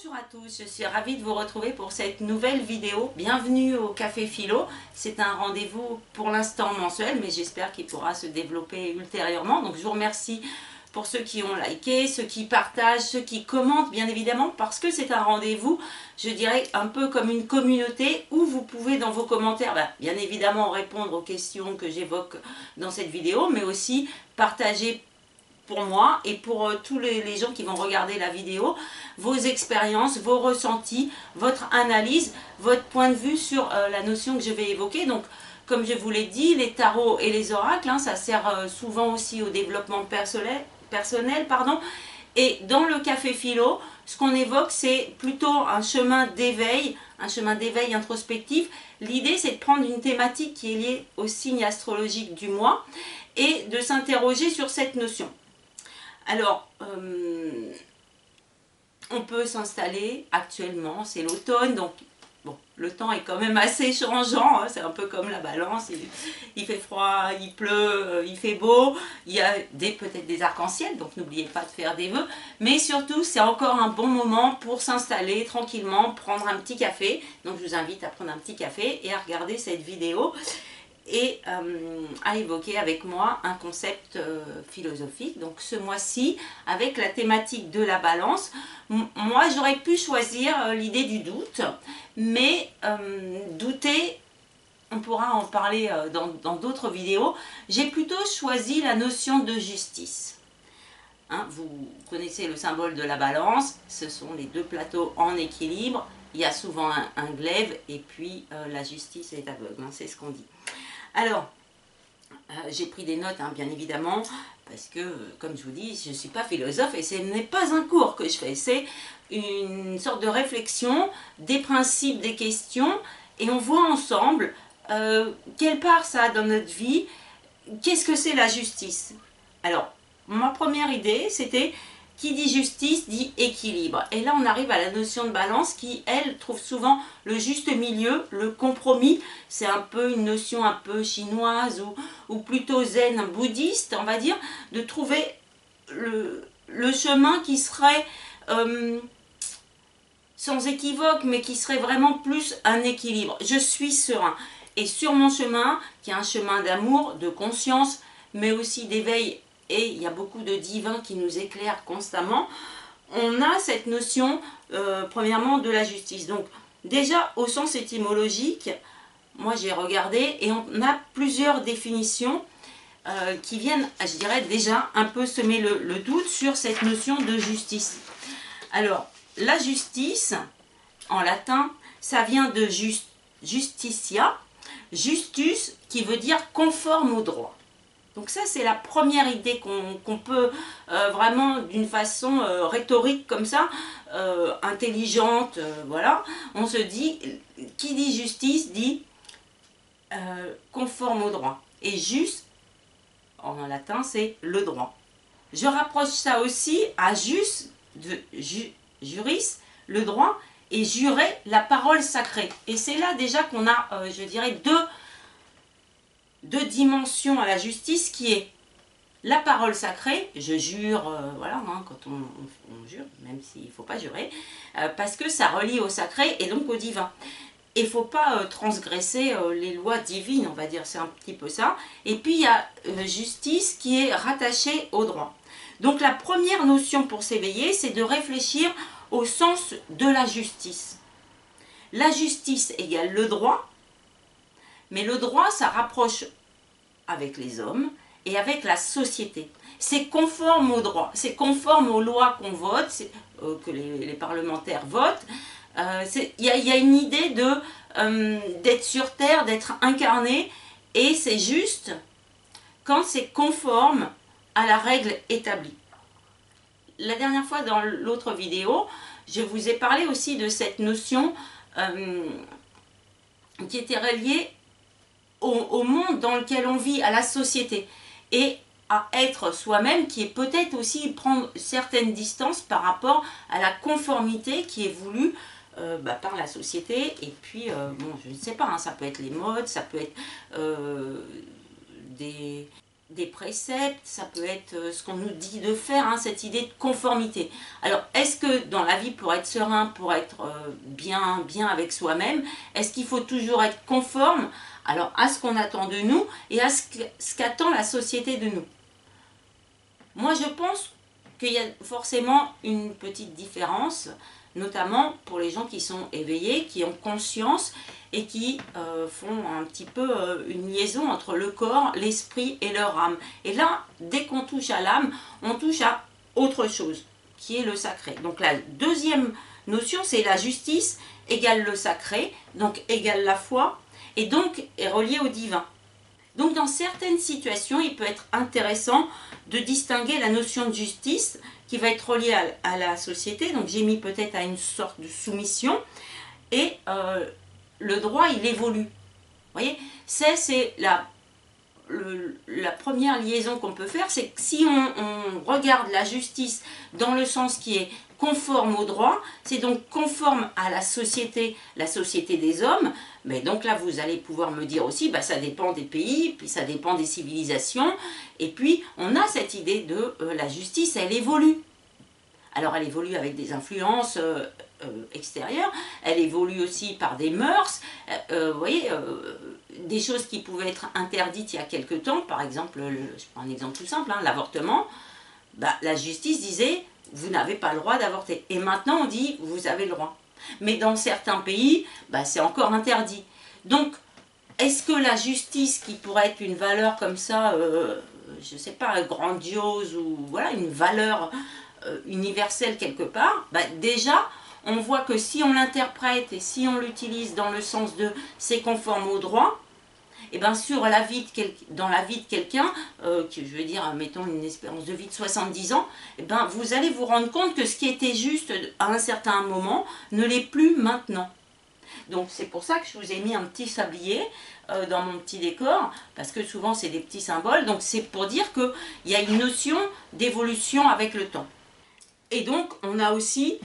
Bonjour à tous, je suis ravie de vous retrouver pour cette nouvelle vidéo. Bienvenue au Café Philo. C'est un rendez-vous pour l'instant mensuel, mais j'espère qu'il pourra se développer ultérieurement. Donc je vous remercie pour ceux qui ont liké, ceux qui partagent, ceux qui commentent, bien évidemment, parce que c'est un rendez-vous, je dirais, un peu comme une communauté où vous pouvez, dans vos commentaires, bien évidemment, répondre aux questions que j'évoque dans cette vidéo, mais aussi partager pour moi et pour tous les gens qui vont regarder la vidéo, vos expériences, vos ressentis, votre analyse, votre point de vue sur la notion que je vais évoquer. Donc, comme je vous l'ai dit, les tarots et les oracles, ça sert souvent aussi au développement personnel, Et dans le Café Philo, ce qu'on évoque, c'est plutôt un chemin d'éveil introspectif. L'idée, c'est de prendre une thématique qui est liée au signe astrologique du mois et de s'interroger sur cette notion. Alors, on peut s'installer actuellement, c'est l'automne, donc bon, le temps est quand même assez changeant, c'est un peu comme la balance, il fait froid, il pleut, il fait beau, il y a peut-être des arcs-en-ciel, donc n'oubliez pas de faire des vœux, mais surtout c'est encore un bon moment pour s'installer tranquillement, prendre un petit café, donc je vous invite à prendre un petit café et à regarder cette vidéo et à évoquer avec moi un concept philosophique. Donc ce mois-ci, avec la thématique de la balance, moi j'aurais pu choisir l'idée du doute, mais douter, on pourra en parler dans d'autres vidéos, j'ai plutôt choisi la notion de justice. Vous connaissez le symbole de la balance, ce sont les deux plateaux en équilibre, il y a souvent un glaive et puis la justice est aveugle, c'est ce qu'on dit. Alors, j'ai pris des notes, bien évidemment, parce que, comme je vous dis, je ne suis pas philosophe et ce n'est pas un cours que je fais, c'est une sorte de réflexion des principes, des questions, et on voit ensemble quelle part ça a dans notre vie, qu'est-ce que c'est la justice. Alors, ma première idée, c'était qui dit justice dit équilibre. Et là, on arrive à la notion de balance qui, elle, trouve souvent le juste milieu, le compromis. C'est un peu une notion un peu chinoise ou plutôt zen, bouddhiste, on va dire, de trouver le chemin qui serait sans équivoque, mais qui serait vraiment plus un équilibre. Je suis serein. Et sur mon chemin, qui est un chemin d'amour, de conscience, mais aussi d'éveil, et il y a beaucoup de divins qui nous éclairent constamment, on a cette notion, premièrement, de la justice. Donc, déjà, au sens étymologique, moi j'ai regardé, et on a plusieurs définitions qui viennent, je dirais, déjà un peu semer le doute sur cette notion de justice. Alors, la justice, en latin, ça vient de justitia, justus, qui veut dire conforme au droit. Donc ça, c'est la première idée qu'on peut vraiment, d'une façon rhétorique comme ça, intelligente, voilà. On se dit, qui dit justice dit conforme au droit. Et juste, en latin, c'est le droit. Je rapproche ça aussi à jus, de juris, le droit, et jurer, la parole sacrée. Et c'est là déjà qu'on a, je dirais, deux dimensions à la justice qui est la parole sacrée, je jure, voilà, quand on jure, même s'il ne faut pas jurer, parce que ça relie au sacré et donc au divin. Et il ne faut pas transgresser les lois divines, on va dire, c'est un petit peu ça. Et puis il y a justice qui est rattachée au droit. Donc la première notion pour s'éveiller, c'est de réfléchir au sens de la justice. La justice égale le droit, mais le droit, ça rapproche avec les hommes et avec la société. C'est conforme au droit, c'est conforme aux lois qu'on vote, que les parlementaires votent. Il y a une idée d'être sur terre, d'être incarné, et c'est juste quand c'est conforme à la règle établie. La dernière fois, dans l'autre vidéo, je vous ai parlé aussi de cette notion qui était reliée au monde dans lequel on vit, à la société, et à être soi-même, qui est peut-être aussi prendre certaines distances par rapport à la conformité qui est voulue par la société. Et puis, bon, je ne sais pas, ça peut être les modes, ça peut être des préceptes, ça peut être ce qu'on nous dit de faire, hein, cette idée de conformité. Alors, est-ce que dans la vie, pour être serein, pour être bien avec soi-même, est-ce qu'il faut toujours être conforme alors à ce qu'on attend de nous et à ce qu'attend la société de nous? Moi, je pense qu'il y a forcément une petite différence, notamment pour les gens qui sont éveillés, qui ont conscience et qui font un petit peu une liaison entre le corps, l'esprit et leur âme. Et là, dès qu'on touche à l'âme, on touche à autre chose, qui est le sacré. Donc la deuxième notion, c'est la justice égale le sacré, donc égale la foi, et donc est reliée au divin. Donc dans certaines situations, il peut être intéressant de distinguer la notion de justice qui va être reliée à la société, donc j'ai mis peut-être à une sorte de soumission, et le droit, il évolue. Vous voyez, c'est la première liaison qu'on peut faire, c'est que si on regarde la justice dans le sens qui est conforme au droit, c'est donc conforme à la société des hommes, mais donc là vous allez pouvoir me dire aussi, bah, ça dépend des pays, puis ça dépend des civilisations, et puis on a cette idée de la justice, elle évolue. Alors elle évolue avec des influences extérieures, elle évolue aussi par des mœurs, vous voyez, des choses qui pouvaient être interdites il y a quelque temps, par exemple, je prends un exemple tout simple, hein, l'avortement, bah, la justice disait, vous n'avez pas le droit d'avorter. Et maintenant on dit, vous avez le droit. Mais dans certains pays, bah, c'est encore interdit. Donc, est-ce que la justice, qui pourrait être une valeur comme ça, je ne sais pas, grandiose, ou voilà, une valeur universelle quelque part, bah, déjà, on voit que si on l'interprète et si on l'utilise dans le sens de c'est conforme au droit, et bien dans la vie de quelqu'un, je veux dire, mettons une espérance de vie de 70 ans, et ben vous allez vous rendre compte que ce qui était juste à un certain moment ne l'est plus maintenant. Donc c'est pour ça que je vous ai mis un petit sablier dans mon petit décor, parce que souvent c'est des petits symboles, donc c'est pour dire qu'il y a une notion d'évolution avec le temps. Et donc on a aussi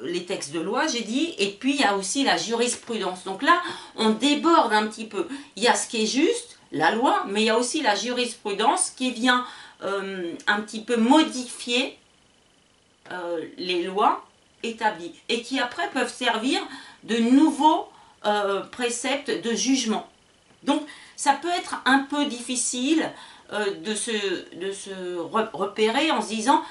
les textes de loi, j'ai dit, et puis il y a aussi la jurisprudence. Donc là, on déborde un petit peu. Il y a ce qui est juste, la loi, mais il y a aussi la jurisprudence qui vient un petit peu modifier les lois établies et qui après peuvent servir de nouveaux préceptes de jugement. Donc ça peut être un peu difficile de se repérer en se disant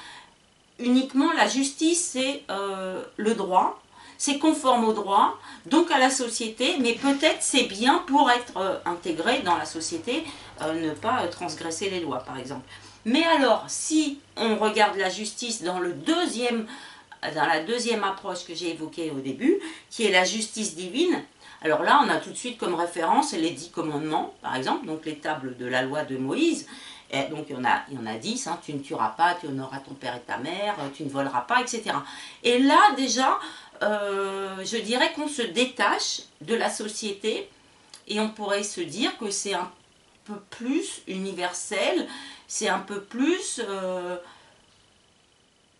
uniquement la justice c'est le droit, c'est conforme au droit, donc à la société, mais peut-être c'est bien pour être intégré dans la société, ne pas transgresser les lois par exemple. Mais alors, si on regarde la justice dans la deuxième approche que j'ai évoquée au début, qui est la justice divine, alors là, on a tout de suite comme référence les 10 commandements, par exemple, donc les tables de la loi de Moïse. Et donc il y en a 10, hein, tu ne tueras pas, tu honoreras ton père et ta mère, tu ne voleras pas, etc. Et là, déjà, je dirais qu'on se détache de la société et on pourrait se dire que c'est un peu plus universel, c'est un peu plus,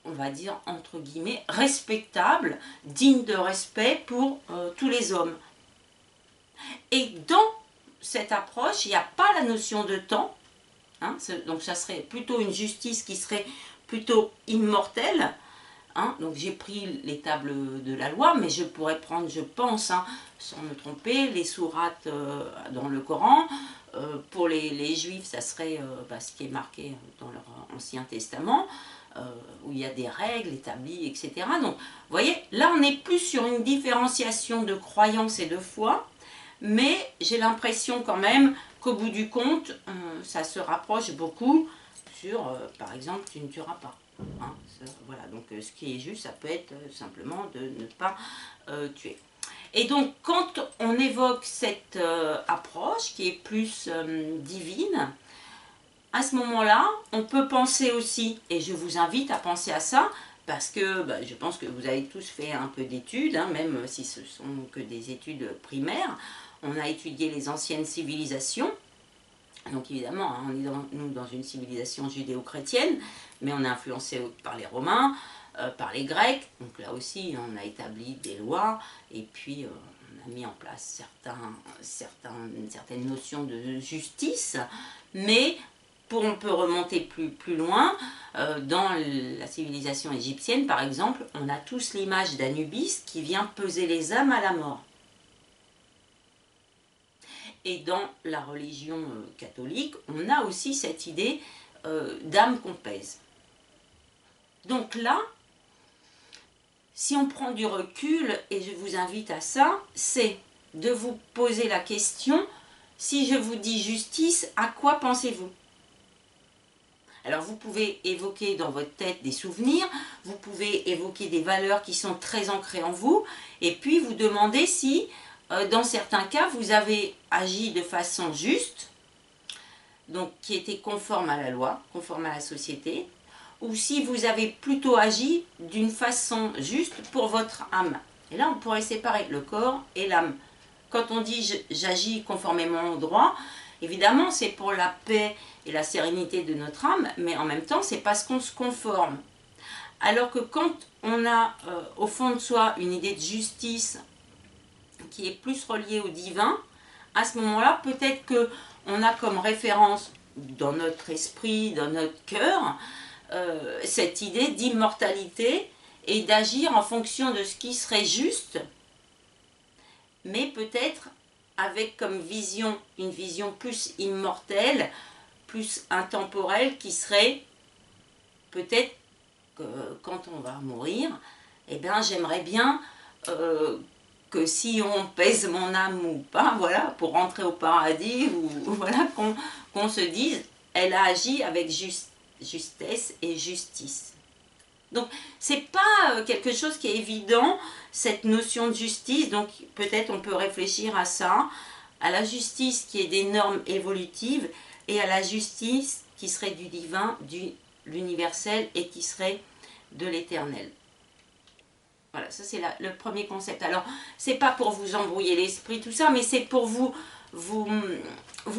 on va dire, entre guillemets, respectable, digne de respect pour tous les hommes. Et dans cette approche, il n'y a pas la notion de temps, hein, donc ça serait plutôt une justice qui serait plutôt immortelle. Hein, donc j'ai pris les tables de la loi, mais je pourrais prendre, je pense, hein, sans me tromper, les sourates dans le Coran. Pour les juifs, ça serait ce qui est marqué dans leur Ancien Testament, où il y a des règles établies, etc. Donc, vous voyez, là on est plus sur une différenciation de croyance et de foi, mais j'ai l'impression quand même qu'au bout du compte, ça se rapproche beaucoup sur, par exemple, tu ne tueras pas. Hein, voilà, donc ce qui est juste, ça peut être simplement de ne pas tuer. Et donc, quand on évoque cette approche qui est plus divine, à ce moment-là, on peut penser aussi, et je vous invite à penser à ça, parce que je pense que vous avez tous fait un peu d'études, hein, même si ce sont que des études primaires. On a étudié les anciennes civilisations. Donc évidemment, hein, on est nous dans une civilisation judéo-chrétienne, mais on est influencé par les Romains, par les Grecs. Donc là aussi, on a établi des lois, et puis on a mis en place certaines notions de justice, mais on peut remonter plus loin. Dans la civilisation égyptienne, par exemple, on a tous l'image d'Anubis qui vient peser les âmes à la mort. Et dans la religion catholique, on a aussi cette idée d'âme qu'on pèse. Donc là, si on prend du recul, et je vous invite à ça, c'est de vous poser la question, si je vous dis justice, à quoi pensez-vous? Alors vous pouvez évoquer dans votre tête des souvenirs, vous pouvez évoquer des valeurs qui sont très ancrées en vous, et puis vous demander si, dans certains cas, vous avez agi de façon juste, donc qui était conforme à la loi, conforme à la société, ou si vous avez plutôt agi d'une façon juste pour votre âme. Et là, on pourrait séparer le corps et l'âme. Quand on dit j'agis conformément au droit, évidemment, c'est pour la paix et la sérénité de notre âme, mais en même temps, c'est parce qu'on se conforme. Alors que quand on a au fond de soi une idée de justice qui est plus reliée au divin, à ce moment-là, peut-être qu'on a comme référence dans notre esprit, dans notre cœur, cette idée d'immortalité et d'agir en fonction de ce qui serait juste, mais peut-être avec comme vision, une vision plus immortelle, plus intemporelle, qui serait peut-être que quand on va mourir, eh bien j'aimerais bien que si on pèse mon âme ou pas, voilà, pour rentrer au paradis, ou voilà, qu'on se dise, elle a agi avec justesse et justice. Donc, c'est pas quelque chose qui est évident, cette notion de justice, donc peut-être on peut réfléchir à ça, à la justice qui est des normes évolutives, et à la justice qui serait du divin, de l'universel, et qui serait de l'éternel. Voilà, ça c'est le premier concept. Alors, c'est pas pour vous embrouiller l'esprit, tout ça, mais c'est pour vous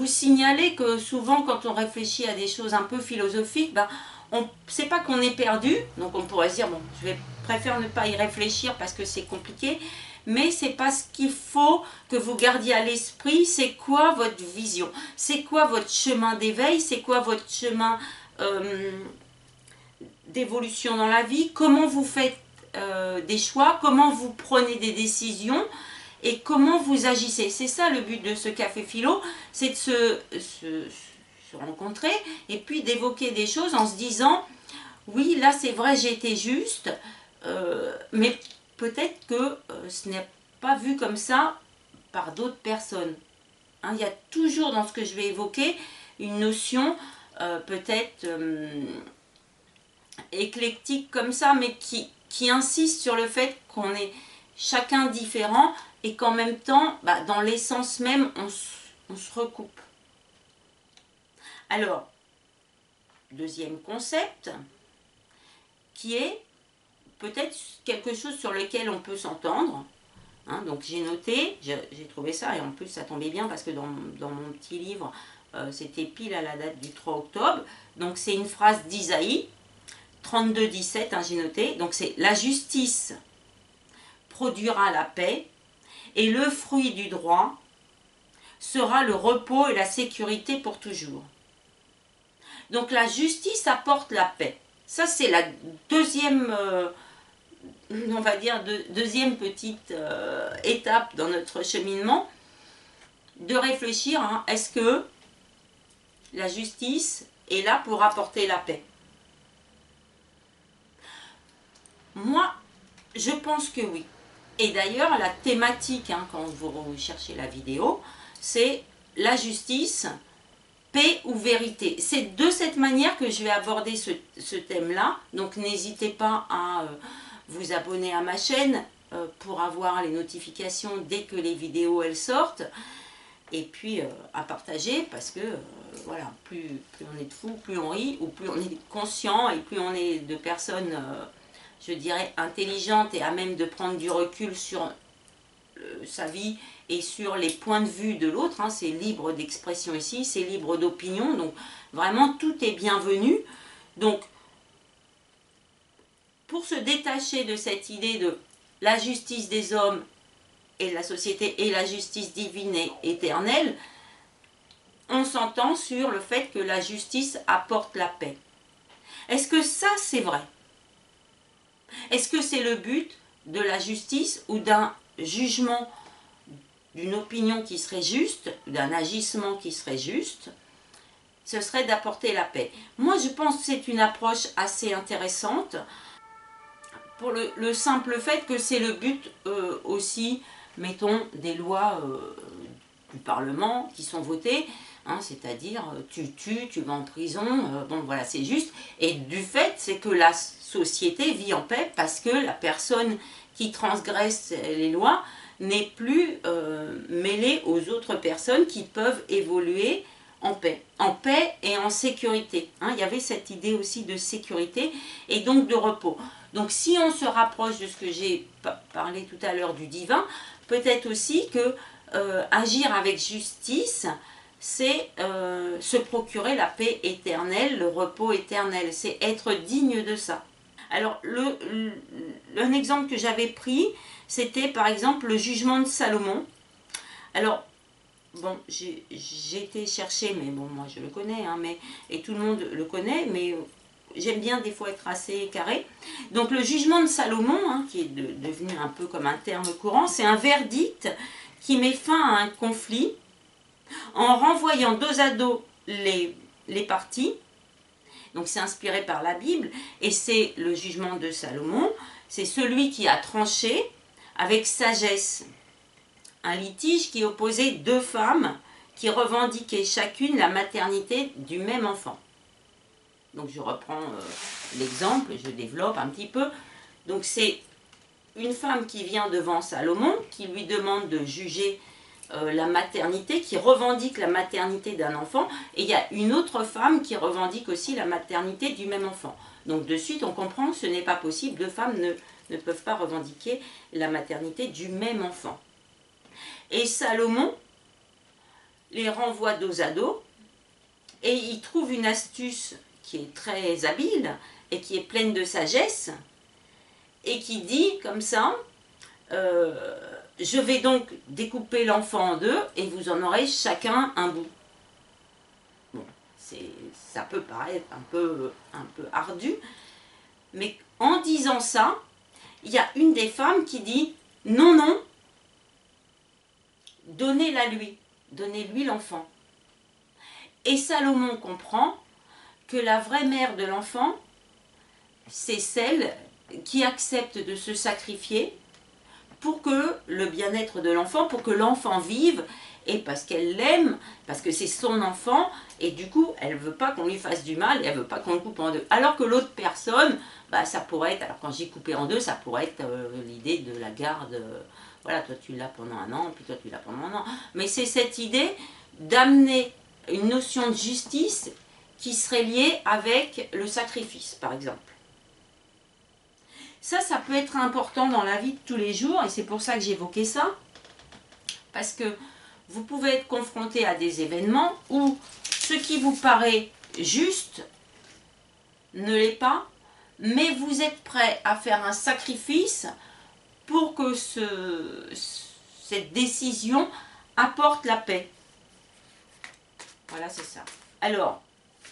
signaler que souvent, quand on réfléchit à des choses un peu philosophiques, ben, c'est pas qu'on est perdu, donc on pourrait se dire, bon, préfère ne pas y réfléchir parce que c'est compliqué, mais c'est parce qu'il faut que vous gardiez à l'esprit, c'est quoi votre vision, c'est quoi votre chemin d'éveil, c'est quoi votre chemin d'évolution dans la vie, comment vous faites des choix, comment vous prenez des décisions et comment vous agissez. C'est ça le but de ce café philo, c'est de se rencontrer et puis d'évoquer des choses en se disant oui, là c'est vrai, j'ai été juste, mais peut-être que ce n'est pas vu comme ça par d'autres personnes. Hein, il y a toujours dans ce que je vais évoquer une notion peut-être éclectique comme ça, mais qui insiste sur le fait qu'on est chacun différent et qu'en même temps, bah, dans l'essence même, on se recoupe. Alors, deuxième concept, qui est peut-être quelque chose sur lequel on peut s'entendre. Hein, donc j'ai noté, j'ai trouvé ça, et en plus ça tombait bien parce que dans mon petit livre, c'était pile à la date du 3 octobre. Donc c'est une phrase d'Isaïe, 32-17, hein, j'ai noté. Donc c'est « La justice produira la paix, et le fruit du droit sera le repos et la sécurité pour toujours. » Donc la justice apporte la paix. Ça c'est la deuxième, on va dire, deuxième petite étape dans notre cheminement, de réfléchir, hein, est-ce que la justice est là pour apporter la paix? Moi, je pense que oui. Et d'ailleurs, la thématique, hein, quand vous cherchez la vidéo, c'est la justice, paix ou vérité. C'est de cette manière que je vais aborder ce thème-là. Donc n'hésitez pas à vous abonner à ma chaîne pour avoir les notifications dès que les vidéos elles sortent. Et puis à partager, parce que voilà, plus on est de fous, plus on rit, ou plus on est conscient, et plus on est de personnes, je dirais, intelligentes et à même de prendre du recul sur sa vie et sur les points de vue de l'autre. Hein, c'est libre d'expression ici, c'est libre d'opinion, donc vraiment tout est bienvenu. Donc pour se détacher de cette idée de la justice des hommes et la société et la justice divine et éternelle, on s'entend sur le fait que la justice apporte la paix. Est-ce que ça c'est vrai? Est-ce que c'est le but de la justice ou d'un jugement, d'une opinion qui serait juste, d'un agissement qui serait juste? Ce serait d'apporter la paix. Moi je pense que c'est une approche assez intéressante pour le simple fait que c'est le but aussi, mettons, des lois du Parlement qui sont votées, hein, c'est-à-dire tu tues, tu vas en prison, bon voilà c'est juste, et du fait c'est que la société vit en paix parce que la personne qui transgresse les lois n'est plus mêlée aux autres personnes qui peuvent évoluer en paix et en sécurité. Hein, il y avait cette idée aussi de sécurité et donc de repos. Donc si on se rapproche de ce que j'ai parlé tout à l'heure du divin, peut-être aussi que agir avec justice, c'est se procurer la paix éternelle, le repos éternel, c'est être digne de ça. Alors, un exemple que j'avais pris, c'était par exemple le jugement de Salomon. Alors, bon, j'ai été chercher, mais bon, moi je le connais, hein, et tout le monde le connaît, mais j'aime bien des fois être assez carré. Donc le jugement de Salomon, hein, qui est devenu un peu comme un terme courant, c'est un verdict qui met fin à un conflit en renvoyant dos à dos les parties. Donc c'est inspiré par la Bible et c'est le jugement de Salomon. C'est celui qui a tranché avec sagesse un litige qui opposait deux femmes qui revendiquaient chacune la maternité du même enfant. Donc je reprends l'exemple, je développe un petit peu. Donc c'est une femme qui vient devant Salomon, qui lui demande de juger la maternité, qui revendique la maternité d'un enfant, et il y a une autre femme qui revendique aussi la maternité du même enfant. Donc de suite on comprend que ce n'est pas possible, deux femmes ne peuvent pas revendiquer la maternité du même enfant. Et Salomon les renvoie dos à dos, et il trouve une astuce qui est très habile et qui est pleine de sagesse, et qui dit comme ça, je vais donc découper l'enfant en deux et vous en aurez chacun un bout. Bon, ça peut paraître un peu ardu, mais en disant ça, il y a une des femmes qui dit non, non, donnez-la lui, donnez-lui l'enfant. Et Salomon comprend que la vraie mère de l'enfant, c'est celle qui accepte de se sacrifier pour que le bien-être de l'enfant, pour que l'enfant vive, et parce qu'elle l'aime, parce que c'est son enfant, et du coup, elle ne veut pas qu'on lui fasse du mal, et elle ne veut pas qu'on le coupe en deux. Alors que l'autre personne, bah, ça pourrait être, alors quand j'ai coupé en deux, ça pourrait être l'idée de la garde, voilà, toi tu l'as pendant un an, puis toi tu l'as pendant un an. Mais c'est cette idée d'amener une notion de justice qui serait liée avec le sacrifice, par exemple. Ça peut être important dans la vie de tous les jours, et c'est pour ça que j'évoquais ça, parce que vous pouvez être confronté à des événements où ce qui vous paraît juste ne l'est pas, mais vous êtes prêt à faire un sacrifice pour que cette décision apporte la paix. Voilà, c'est ça. Alors,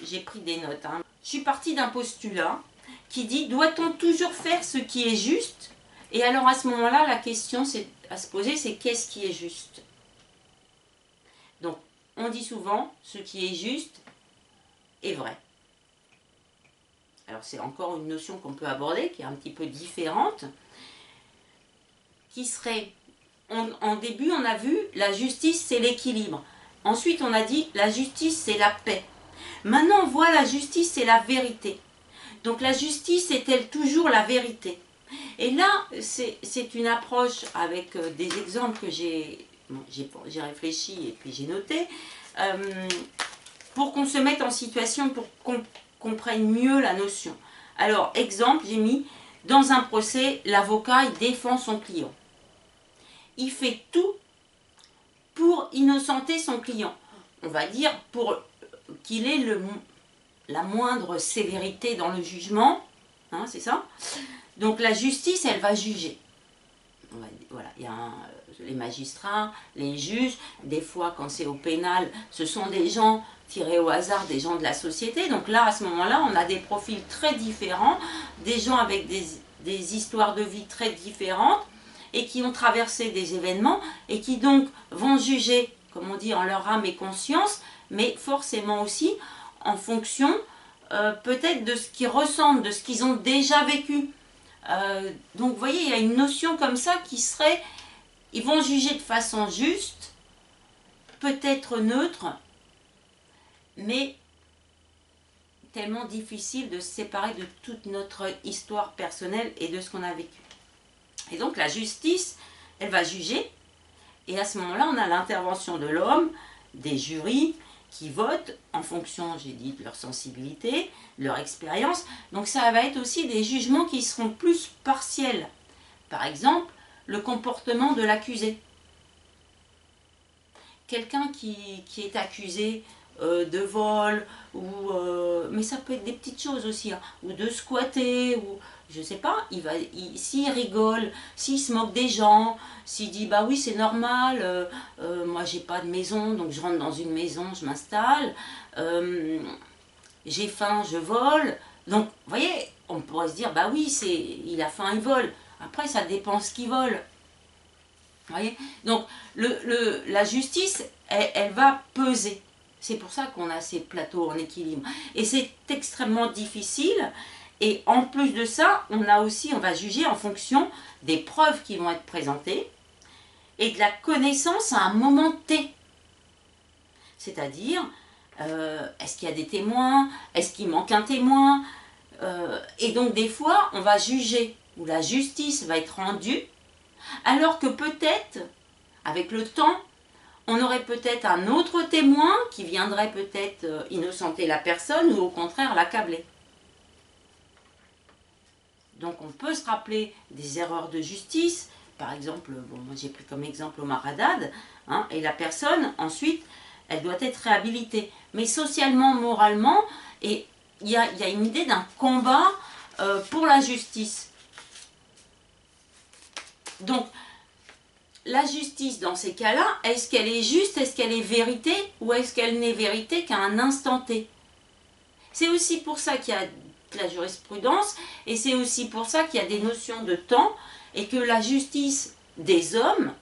j'ai pris des notes. Hein. Je suis partie d'un postulat qui dit, doit-on toujours faire ce qui est juste? Et alors à ce moment-là, la question à se poser, c'est qu'est-ce qui est juste? Donc, on dit souvent, ce qui est juste est vrai. Alors c'est encore une notion qu'on peut aborder, qui est un petit peu différente, qui serait, en début on a vu, la justice c'est l'équilibre. Ensuite on a dit, la justice c'est la paix. Maintenant on voit la justice c'est la vérité. Donc la justice est-elle toujours la vérité? Et là, c'est une approche avec des exemples que j'ai réfléchi et puis j'ai noté, pour qu'on se mette en situation, pour qu'on comprenne mieux la notion. Alors, exemple, j'ai mis, dans un procès, l'avocat, il défend son client. Il fait tout pour innocenter son client. On va dire, pour qu'il ait la moindre sévérité dans le jugement, hein, c'est ça. Donc la justice, elle va juger. voilà, il y a les magistrats, les juges, des fois quand c'est au pénal, ce sont des gens tirés au hasard, des gens de la société. Donc là, à ce moment-là, on a des profils très différents, des gens avec des histoires de vie très différentes et qui ont traversé des événements et qui donc vont juger, comme on dit, en leur âme et conscience, mais forcément aussi en fonction peut-être de ce qu'ils ressentent, de ce qu'ils ont déjà vécu. Donc vous voyez, il y a une notion comme ça qui serait, ils vont juger de façon juste, peut-être neutre, mais tellement difficile de se séparer de toute notre histoire personnelle et de ce qu'on a vécu. Et donc la justice, elle va juger, et à ce moment-là, on a l'intervention de l'homme, des jurys, qui votent en fonction, j'ai dit, de leur sensibilité, de leur expérience. Donc ça va être aussi des jugements qui seront plus partiels. Par exemple, le comportement de l'accusé. Quelqu'un qui est accusé de vol, ou, mais ça peut être des petites choses aussi, hein, ou de squatter, ou je sais pas, s'il rigole, s'il se moque des gens, s'il dit bah oui c'est normal, moi j'ai pas de maison donc je rentre dans une maison, je m'installe, j'ai faim, je vole. Donc vous voyez, on pourrait se dire bah oui il a faim, il vole. Après ça dépend ce qu'il vole. Vous voyez, donc la justice elle va peser. C'est pour ça qu'on a ces plateaux en équilibre. Et c'est extrêmement difficile. Et en plus de ça, on va juger en fonction des preuves qui vont être présentées et de la connaissance à un moment T. C'est-à-dire, est-ce qu'il y a des témoins? Est-ce qu'il manque un témoin? Et donc des fois, on va juger, ou la justice va être rendue, alors que peut-être, avec le temps, on aurait peut-être un autre témoin qui viendrait peut-être innocenter la personne ou au contraire l'accabler. Donc on peut se rappeler des erreurs de justice. Par exemple, bon, moi j'ai pris comme exemple Omar Haddad, hein, et la personne, ensuite, elle doit être réhabilitée. Mais socialement, moralement, et il y a une idée d'un combat pour la justice. Donc, la justice, dans ces cas-là, est-ce qu'elle est juste, est-ce qu'elle est vérité, ou est-ce qu'elle n'est vérité qu'à un instant T? C'est aussi pour ça qu'il y a de la jurisprudence, et c'est aussi pour ça qu'il y a des notions de temps, et que la justice des hommes,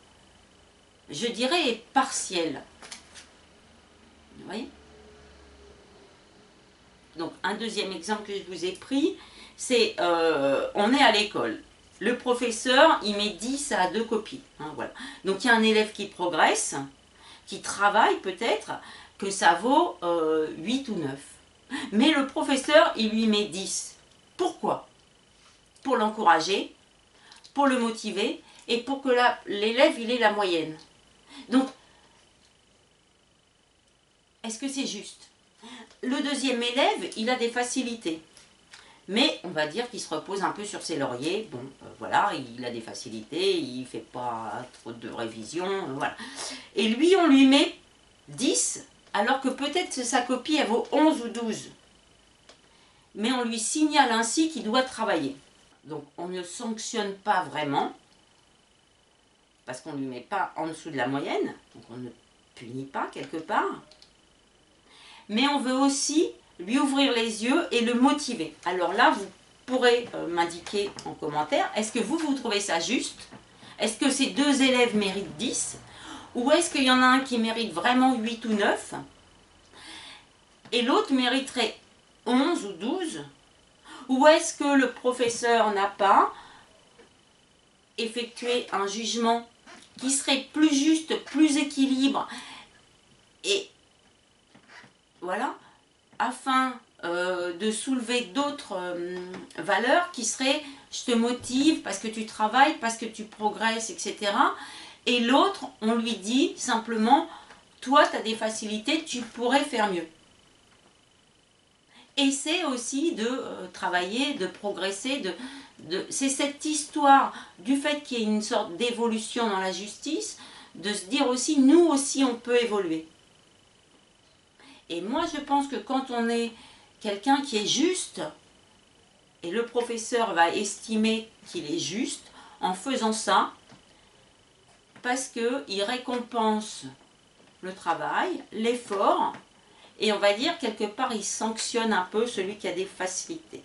je dirais, est partielle. Vous voyez? Donc, un deuxième exemple que je vous ai pris, c'est, on est à l'école. Le professeur, il met 10 à 2 copies. Hein, voilà. Donc, il y a un élève qui progresse, qui travaille peut-être, que ça vaut 8 ou 9. Mais le professeur, il lui met 10. Pourquoi? Pour l'encourager, pour le motiver, et pour que l'élève, il ait la moyenne. Donc, est-ce que c'est juste? Le deuxième élève, il a des facilités. Mais on va dire qu'il se repose un peu sur ses lauriers. Bon, voilà, il a des facilités, il ne fait pas trop de révision, voilà. Et lui, on lui met 10, alors que peut-être que sa copie, elle vaut 11 ou 12. Mais on lui signale ainsi qu'il doit travailler. Donc on ne sanctionne pas vraiment, parce qu'on ne lui met pas en dessous de la moyenne, donc on ne punit pas quelque part. Mais on veut aussi lui ouvrir les yeux et le motiver. Alors là, vous pourrez m'indiquer en commentaire, est-ce que vous trouvez ça juste? Est-ce que ces deux élèves méritent 10? Ou est-ce qu'il y en a un qui mérite vraiment 8 ou 9? Et l'autre mériterait 11 ou 12? Ou est-ce que le professeur n'a pas effectué un jugement qui serait plus juste, plus équilibre, et voilà, afin de soulever d'autres valeurs qui seraient je te motive parce que tu travailles, parce que tu progresses, etc. Et l'autre, on lui dit simplement, toi tu as des facilités, tu pourrais faire mieux. Et c'est aussi de travailler, de progresser, c'est cette histoire du fait qu'il y ait une sorte d'évolution dans la justice, de se dire aussi, nous aussi on peut évoluer. Et moi je pense que quand on est quelqu'un qui est juste, et le professeur va estimer qu'il est juste, en faisant ça, parce qu'il récompense le travail, l'effort, et on va dire quelque part il sanctionne un peu celui qui a des facilités.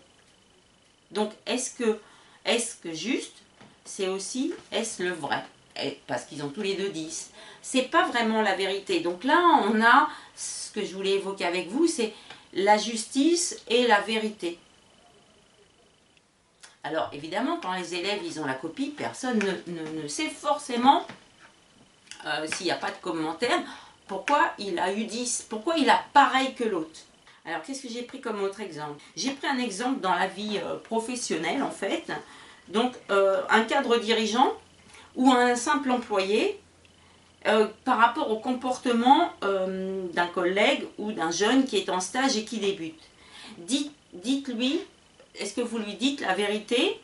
Donc est-ce que juste, c'est aussi, est-ce le vrai? Parce qu'ils ont tous les deux 10. C'est pas vraiment la vérité. Donc là, on a ce que je voulais évoquer avec vous, c'est la justice et la vérité. Alors évidemment, quand les élèves ils ont la copie, personne ne sait forcément, s'il n'y a pas de commentaire, pourquoi il a eu 10, pourquoi il a pareil que l'autre. Alors qu'est-ce que j'ai pris comme autre exemple? J'ai pris un exemple dans la vie professionnelle en fait. Donc un cadre dirigeant ou un simple employé par rapport au comportement d'un collègue ou d'un jeune qui est en stage et qui débute. Dites-lui, est-ce que vous lui dites la vérité,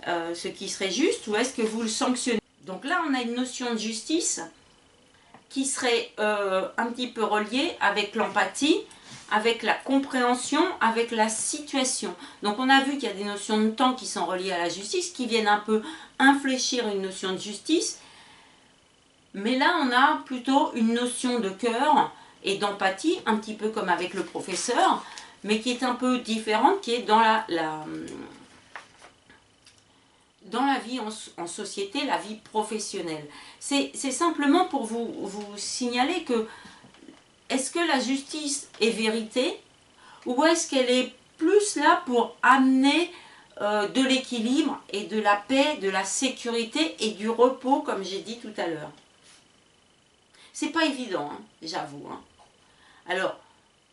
ce qui serait juste, ou est-ce que vous le sanctionnez? Donc là, on a une notion de justice qui serait un petit peu reliée avec l'empathie, avec la compréhension, avec la situation. Donc on a vu qu'il y a des notions de temps qui sont reliées à la justice, qui viennent un peu infléchir une notion de justice. Mais là, on a plutôt une notion de cœur et d'empathie, un petit peu comme avec le professeur, mais qui est un peu différente, qui est dans dans la vie en société, la vie professionnelle. C'est simplement pour vous signaler que est-ce que la justice est vérité ou est-ce qu'elle est plus là pour amener de l'équilibre et de la paix, de la sécurité et du repos, comme j'ai dit tout à l'heure. C'est pas évident, hein, j'avoue. Hein. Alors,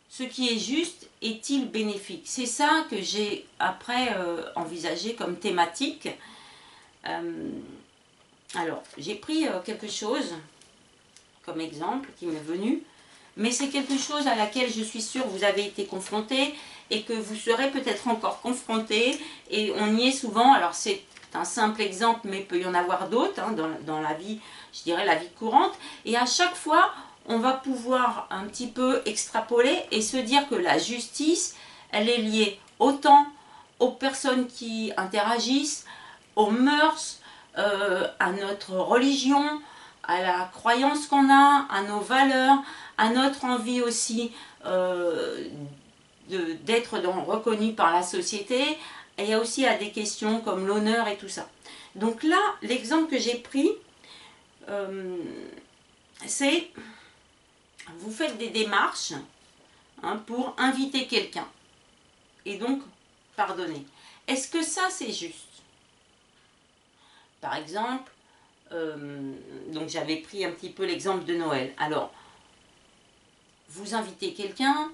ce qui est juste est-il bénéfique? C'est ça que j'ai après envisagé comme thématique. Alors, j'ai pris quelque chose comme exemple qui m'est venu, mais c'est quelque chose à laquelle je suis sûre vous avez été confronté et que vous serez peut-être encore confronté, et on y est souvent. Alors c'est un simple exemple, mais il peut y en avoir d'autres hein, dans la vie, je dirais la vie courante, et à chaque fois on va pouvoir un petit peu extrapoler et se dire que la justice, elle est liée autant aux personnes qui interagissent, aux mœurs, à notre religion, à la croyance qu'on a, à nos valeurs, à notre envie aussi d'être reconnu par la société. Et il y a aussi à des questions comme l'honneur et tout ça. Donc là, l'exemple que j'ai pris, c'est vous faites des démarches hein, pour inviter quelqu'un. Et donc, pardonner. Est-ce que ça, c'est juste? Par exemple, donc j'avais pris un petit peu l'exemple de Noël. Alors, vous invitez quelqu'un,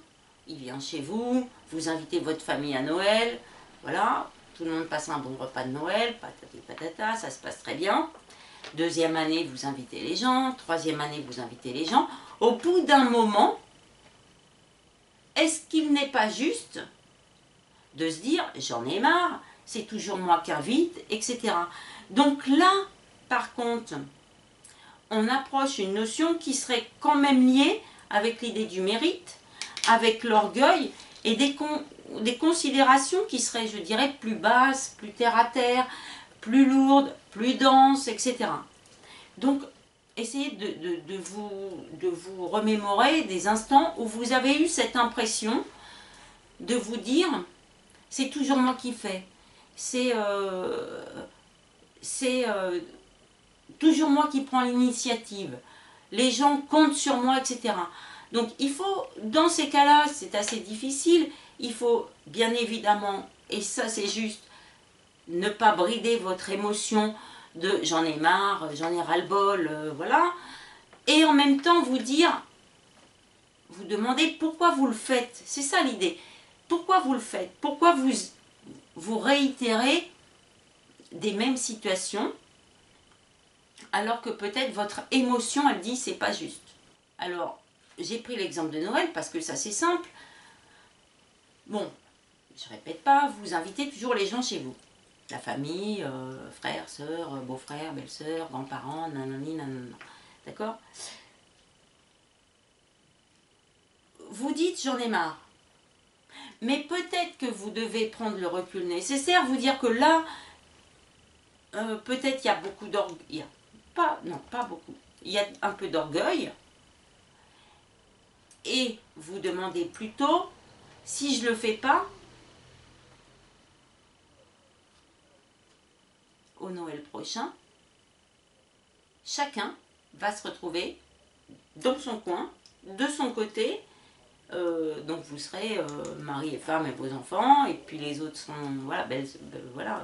il vient chez vous, vous invitez votre famille à Noël, voilà, tout le monde passe un bon repas de Noël, patati patata, ça se passe très bien. Deuxième année, vous invitez les gens, troisième année, vous invitez les gens. Au bout d'un moment, est-ce qu'il n'est pas juste de se dire, j'en ai marre, c'est toujours moi qui invite, etc. Donc là, par contre, on approche une notion qui serait quand même liée avec l'idée du mérite, avec l'orgueil et des considérations qui seraient, je dirais, plus basses, plus terre à terre, plus lourdes, plus denses, etc. Donc, essayez de vous remémorer des instants où vous avez eu cette impression de vous dire, c'est toujours moi qui fais, c'est toujours moi qui prends l'initiative, les gens comptent sur moi, etc. Donc il faut, dans ces cas-là, c'est assez difficile, il faut bien évidemment, et ça c'est juste, ne pas brider votre émotion de j'en ai marre, j'en ai ras-le-bol, voilà, et en même temps vous dire, vous demandez pourquoi vous le faites, c'est ça l'idée, pourquoi vous le faites, pourquoi vous réitérez des mêmes situations, alors que peut-être votre émotion, elle dit c'est pas juste. Alors, j'ai pris l'exemple de Noël parce que ça c'est simple. Bon, je répète pas, vous invitez toujours les gens chez vous. La famille, frères, sœurs, beaux-frères, belles-sœurs, grands-parents, nanani, nanana. D'accord? Vous dites j'en ai marre. Mais peut-être que vous devez prendre le recul nécessaire, vous dire que là, peut-être il y a beaucoup d'orgueil. non, pas beaucoup. Il y a un peu d'orgueil. Et vous demandez plutôt, si je ne le fais pas, au Noël prochain, chacun va se retrouver dans son coin, de son côté. Donc vous serez mari et femme et vos enfants, et puis les autres sont, voilà, voilà,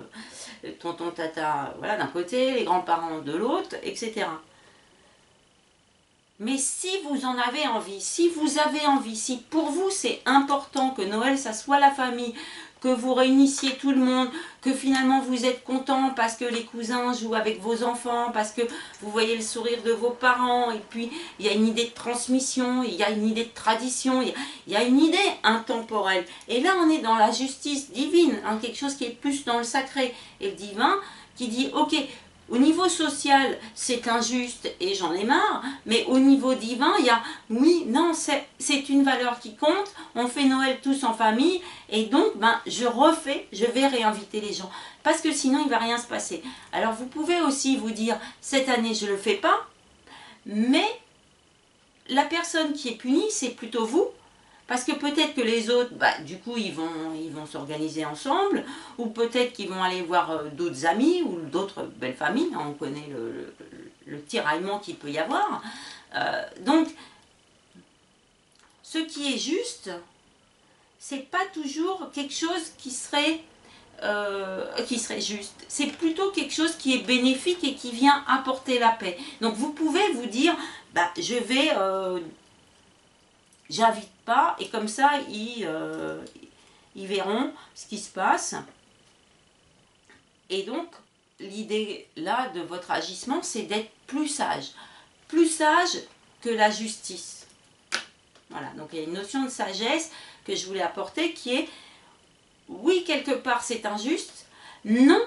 tonton, tata, voilà, d'un côté, les grands-parents de l'autre, etc. Mais si vous en avez envie, si vous avez envie, si pour vous c'est important que Noël ça soit la famille, que vous réunissiez tout le monde, que finalement vous êtes content parce que les cousins jouent avec vos enfants, parce que vous voyez le sourire de vos parents, et puis il y a une idée de transmission, il y a une idée de tradition, il y a une idée intemporelle. Et là on est dans la justice divine, hein, quelque chose qui est plus dans le sacré et le divin, qui dit ok, au niveau social, c'est injuste et j'en ai marre, mais au niveau divin, il y a, oui, non, c'est une valeur qui compte, on fait Noël tous en famille, et donc, ben, je vais réinviter les gens, parce que sinon, il ne va rien se passer. Alors, vous pouvez aussi vous dire, cette année, je ne le fais pas, mais la personne qui est punie, c'est plutôt vous, parce que peut-être que les autres, bah, du coup, ils vont s'organiser ensemble, ou peut-être qu'ils vont aller voir d'autres amis ou d'autres belles familles. On connaît le tiraillement qu'il peut y avoir. Donc, ce qui est juste, c'est pas toujours quelque chose qui serait juste. C'est plutôt quelque chose qui est bénéfique et qui vient apporter la paix. Donc, vous pouvez vous dire, bah, j'invite pas, et comme ça, ils verront ce qui se passe. Et donc, l'idée là de votre agissement, c'est d'être plus sage que la justice. Voilà, donc il y a une notion de sagesse que je voulais apporter qui est, oui, quelque part c'est injuste, non,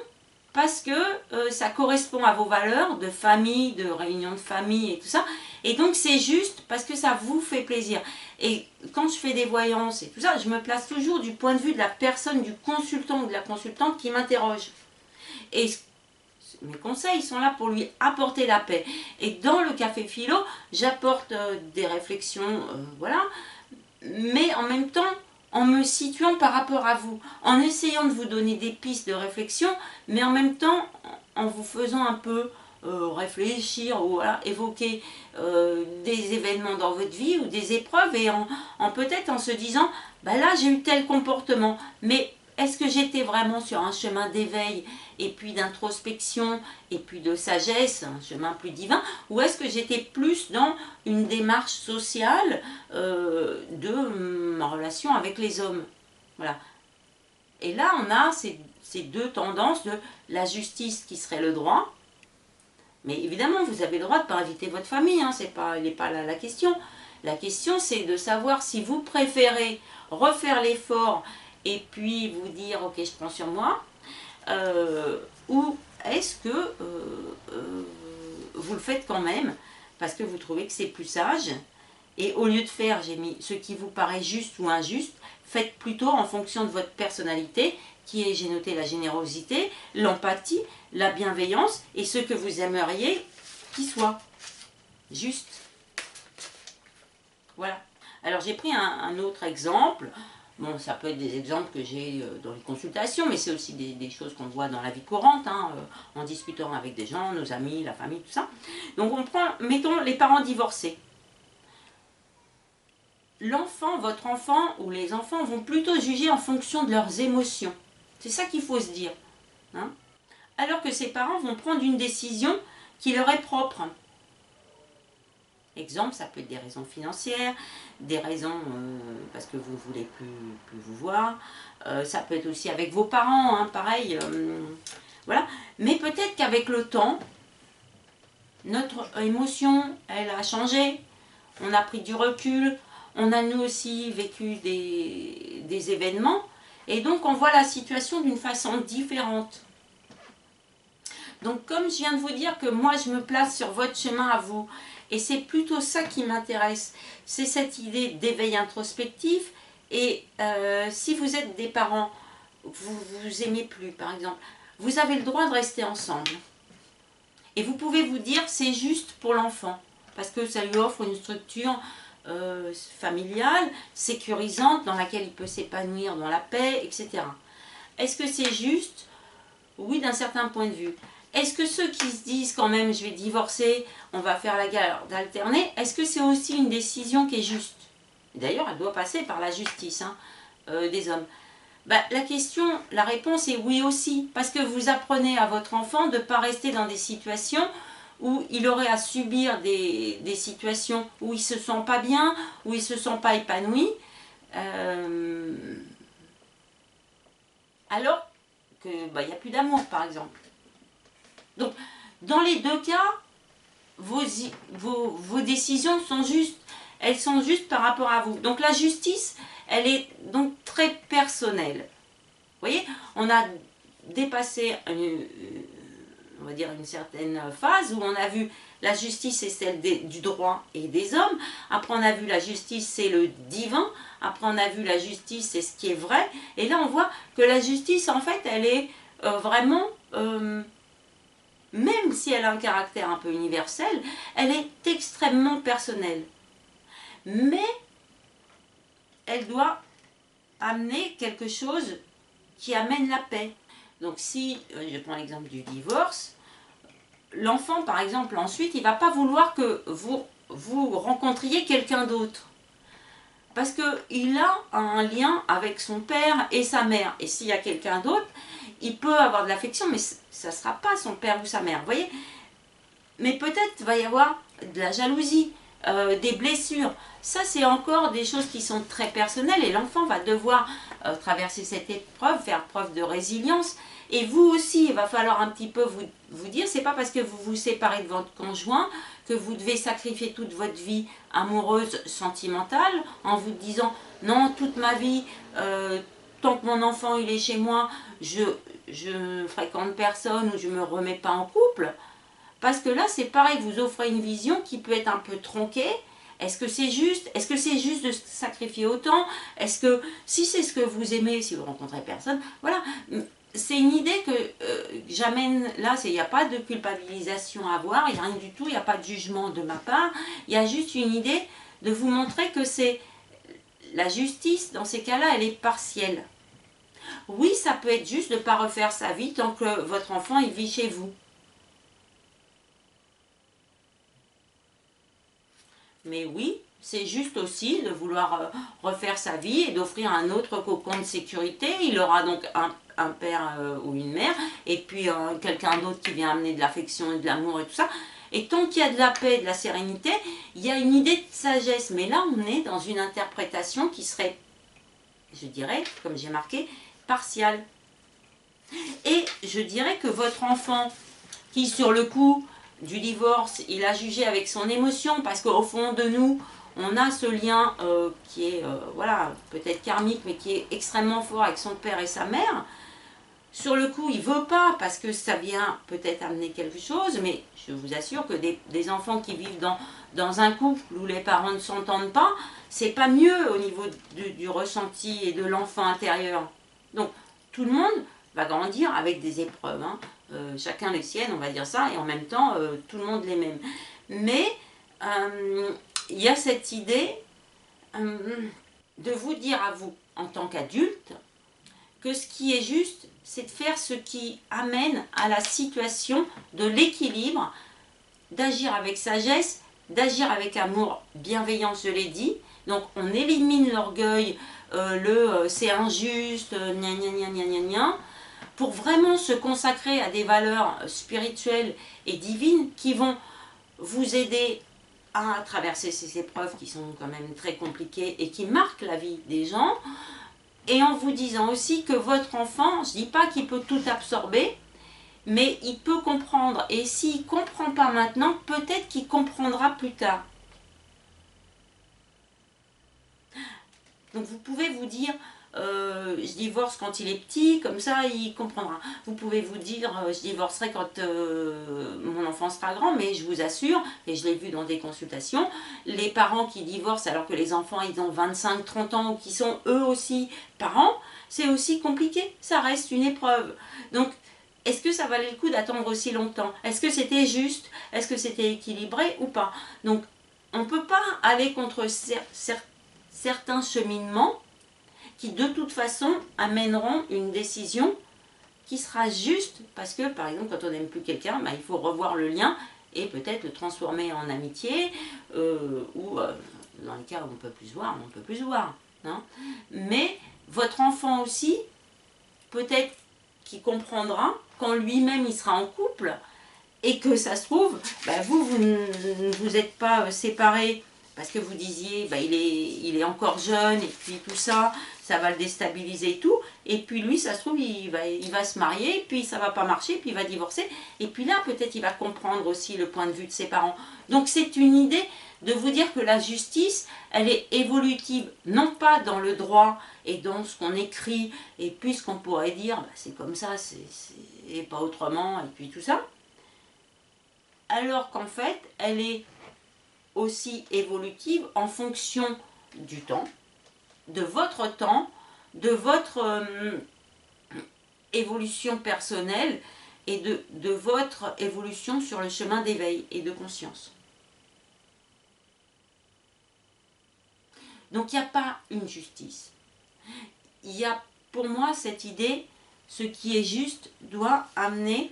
parce que ça correspond à vos valeurs de famille, de réunion de famille et tout ça. Et donc c'est juste parce que ça vous fait plaisir. Et quand je fais des voyances et tout ça, je me place toujours du point de vue de la personne, du consultant ou de la consultante qui m'interroge. Et mes conseils sont là pour lui apporter la paix. Et dans le café philo, j'apporte des réflexions, voilà, mais en même temps, en me situant par rapport à vous, en essayant de vous donner des pistes de réflexion, mais en même temps, en vous faisant un peu réfléchir ou voilà, évoquer des événements dans votre vie ou des épreuves, et en peut-être en se disant, bah là j'ai eu tel comportement, mais est-ce que j'étais vraiment sur un chemin d'éveil et puis d'introspection et puis de sagesse, un chemin plus divin, ou est-ce que j'étais plus dans une démarche sociale de ma relation avec les hommes? Voilà. Et là, on a ces deux tendances de la justice qui serait le droit, mais évidemment, vous avez le droit de ne pas inviter votre famille, hein, il n'est pas là la question. La question, c'est de savoir si vous préférez refaire l'effort et puis vous dire, ok, je prends sur moi, ou est-ce que vous le faites quand même parce que vous trouvez que c'est plus sage, et au lieu de faire, j'ai mis ce qui vous paraît juste ou injuste, faites plutôt en fonction de votre personnalité, qui est, j'ai noté, la générosité, l'empathie, la bienveillance, et ce que vous aimeriez qu'il soit juste. Voilà. Alors j'ai pris un autre exemple. Bon, ça peut être des exemples que j'ai dans les consultations, mais c'est aussi des choses qu'on voit dans la vie courante, hein, en discutant avec des gens, nos amis, la famille, tout ça. Donc on prend, mettons, les parents divorcés. L'enfant, votre enfant ou les enfants vont plutôt juger en fonction de leurs émotions. C'est ça qu'il faut se dire. Hein, alors que ses parents vont prendre une décision qui leur est propre. Exemple, ça peut être des raisons financières, des raisons parce que vous ne voulez plus vous voir. Ça peut être aussi avec vos parents, hein, pareil. Voilà. Mais peut-être qu'avec le temps, notre émotion, elle a changé. On a pris du recul. On a nous aussi vécu des événements. Et donc, on voit la situation d'une façon différente. Donc, comme je viens de vous dire que moi, je me place sur votre chemin à vous, et c'est plutôt ça qui m'intéresse, c'est cette idée d'éveil introspectif. Et si vous êtes des parents, vous vous aimez plus, par exemple, vous avez le droit de rester ensemble. Et vous pouvez vous dire c'est juste pour l'enfant, parce que ça lui offre une structure familiale, sécurisante, dans laquelle il peut s'épanouir dans la paix, etc. Est-ce que c'est juste? Oui, d'un certain point de vue. Est-ce que ceux qui se disent quand même je vais divorcer, on va faire la guerre d'alterner, est-ce que c'est aussi une décision qui est juste? D'ailleurs, elle doit passer par la justice des hommes. Bah, la réponse est oui aussi, parce que vous apprenez à votre enfant de ne pas rester dans des situations où il aurait à subir des situations où il ne se sent pas bien, où il ne se sent pas épanoui, alors qu'il n'y a plus d'amour, par exemple. Donc, dans les deux cas, vos décisions sont justes. Elles sont justes par rapport à vous. Donc, la justice, elle est donc très personnelle. Vous voyez, on a dépassé on va dire une certaine phase où on a vu la justice c'est celle du droit et des hommes. Après on a vu la justice c'est le divin. Après on a vu la justice c'est ce qui est vrai. Et là on voit que la justice en fait elle est vraiment, même si elle a un caractère un peu universel, elle est extrêmement personnelle. Mais elle doit amener quelque chose qui amène la paix. Donc si, je prends l'exemple du divorce, l'enfant par exemple ensuite, il ne va pas vouloir que vous rencontriez quelqu'un d'autre. Parce qu'il a un lien avec son père et sa mère. Et s'il y a quelqu'un d'autre, il peut avoir de l'affection, mais ça ne sera pas son père ou sa mère. Vous voyez? Mais peut-être va y avoir de la jalousie, des blessures. Ça, c'est encore des choses qui sont très personnelles et l'enfant va devoir traverser cette épreuve, faire preuve de résilience. Et vous aussi, il va falloir un petit peu vous dire, c'est pas parce que vous vous séparez de votre conjoint que vous devez sacrifier toute votre vie amoureuse, sentimentale, en vous disant, non, toute ma vie, tant que mon enfant il est chez moi, je fréquente personne ou je me remets pas en couple. Parce que là, c'est pareil, vous offrez une vision qui peut être un peu tronquée. Est-ce que c'est juste? Est-ce que c'est juste de sacrifier autant? Est-ce que, si c'est ce que vous aimez, si vous rencontrez personne, voilà. C'est une idée que j'amène là, il n'y a pas de culpabilisation à avoir, il n'y a rien du tout, il n'y a pas de jugement de ma part. Il y a juste une idée de vous montrer que c'est la justice, dans ces cas-là, elle est partielle. Oui, ça peut être juste de ne pas refaire sa vie tant que votre enfant il vit chez vous. Mais oui, c'est juste aussi de vouloir refaire sa vie et d'offrir un autre cocon de sécurité. Il aura donc un père ou une mère, et puis quelqu'un d'autre qui vient amener de l'affection et de l'amour et tout ça. Et tant qu'il y a de la paix et de la sérénité, il y a une idée de sagesse. Mais là, on est dans une interprétation qui serait, je dirais, comme j'ai marqué, partiale. Et je dirais que votre enfant, qui sur le coup du divorce, il a jugé avec son émotion, parce qu'au fond de nous, on a ce lien qui est, voilà, peut-être karmique, mais qui est extrêmement fort avec son père et sa mère. Sur le coup, il ne veut pas, parce que ça vient peut-être amener quelque chose, mais je vous assure que des enfants qui vivent dans un couple où les parents ne s'entendent pas, c'est pas mieux au niveau du ressenti et de l'enfant intérieur. Donc, tout le monde va grandir avec des épreuves, hein. Chacun les siennes, on va dire ça, et en même temps, tout le monde les mêmes. Mais il y a cette idée de vous dire à vous, en tant qu'adulte, que ce qui est juste, c'est de faire ce qui amène à la situation de l'équilibre, d'agir avec sagesse, d'agir avec amour, bienveillance, je l'ai dit. Donc on élimine l'orgueil, c'est injuste, gna gna gna gna gna gna, pour vraiment se consacrer à des valeurs spirituelles et divines qui vont vous aider à traverser ces épreuves qui sont quand même très compliquées et qui marquent la vie des gens, et en vous disant aussi que votre enfant, je ne dis pas qu'il peut tout absorber, mais il peut comprendre, et s'il ne comprend pas maintenant, peut-être qu'il comprendra plus tard. Donc vous pouvez vous dire, je divorce quand il est petit, comme ça il comprendra. Vous pouvez vous dire, je divorcerai quand mon enfant sera grand, mais je vous assure, et je l'ai vu dans des consultations, les parents qui divorcent alors que les enfants ils ont 25-30 ans ou qui sont eux aussi parents, c'est aussi compliqué, ça reste une épreuve. Donc est-ce que ça valait le coup d'attendre aussi longtemps? Est-ce que c'était juste? Est-ce que c'était équilibré ou pas? Donc, on ne peut pas aller contre certains cheminements qui, de toute façon, amèneront une décision qui sera juste, parce que, par exemple, quand on n'aime plus quelqu'un, bah, il faut revoir le lien et peut-être le transformer en amitié, ou dans les cas où on ne peut plus se voir, on ne peut plus se voir. Hein. Mais votre enfant aussi, peut-être qu'il comprendra quand lui-même il sera en couple et que ça se trouve, bah vous ne vous êtes pas séparés parce que vous disiez bah il est encore jeune et puis tout ça, ça va le déstabiliser et tout. Et puis lui, ça se trouve, il va se marier, et puis ça va pas marcher, puis il va divorcer. Et puis là, peut-être il va comprendre aussi le point de vue de ses parents. Donc c'est une idée de vous dire que la justice, elle est évolutive, non pas dans le droit et dans ce qu'on écrit, et puis ce qu'on pourrait dire, bah, c'est comme ça, et pas autrement, et puis tout ça. Alors qu'en fait, elle est aussi évolutive en fonction du temps, de votre évolution personnelle et de votre évolution sur le chemin d'éveil et de conscience. Donc il n'y a pas une justice. Il y a pour moi cette idée, ce qui est juste doit amener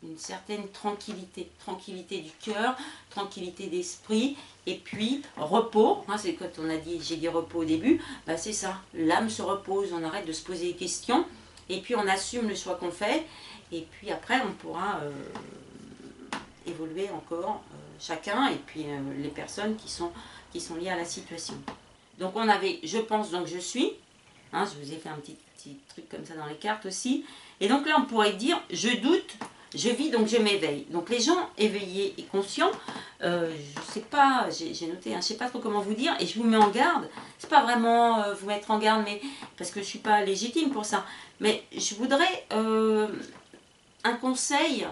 une certaine tranquillité, tranquillité du cœur, tranquillité d'esprit, et puis repos, hein, c'est quand on a dit, j'ai dit repos au début, bah c'est ça, l'âme se repose, on arrête de se poser des questions, et puis on assume le choix qu'on fait, et puis après on pourra évoluer encore chacun, et puis les personnes qui sont liées à la situation. Donc on avait, je pense, donc je suis, hein, je vous ai fait un petit truc comme ça dans les cartes aussi, et donc là on pourrait dire, je doute, je vis, donc je m'éveille. Donc les gens éveillés et conscients, je sais pas, j'ai noté, hein, je sais pas trop comment vous dire, et je vous mets en garde. C'est pas vraiment vous mettre en garde, mais parce que je suis pas légitime pour ça. Mais je voudrais un conseil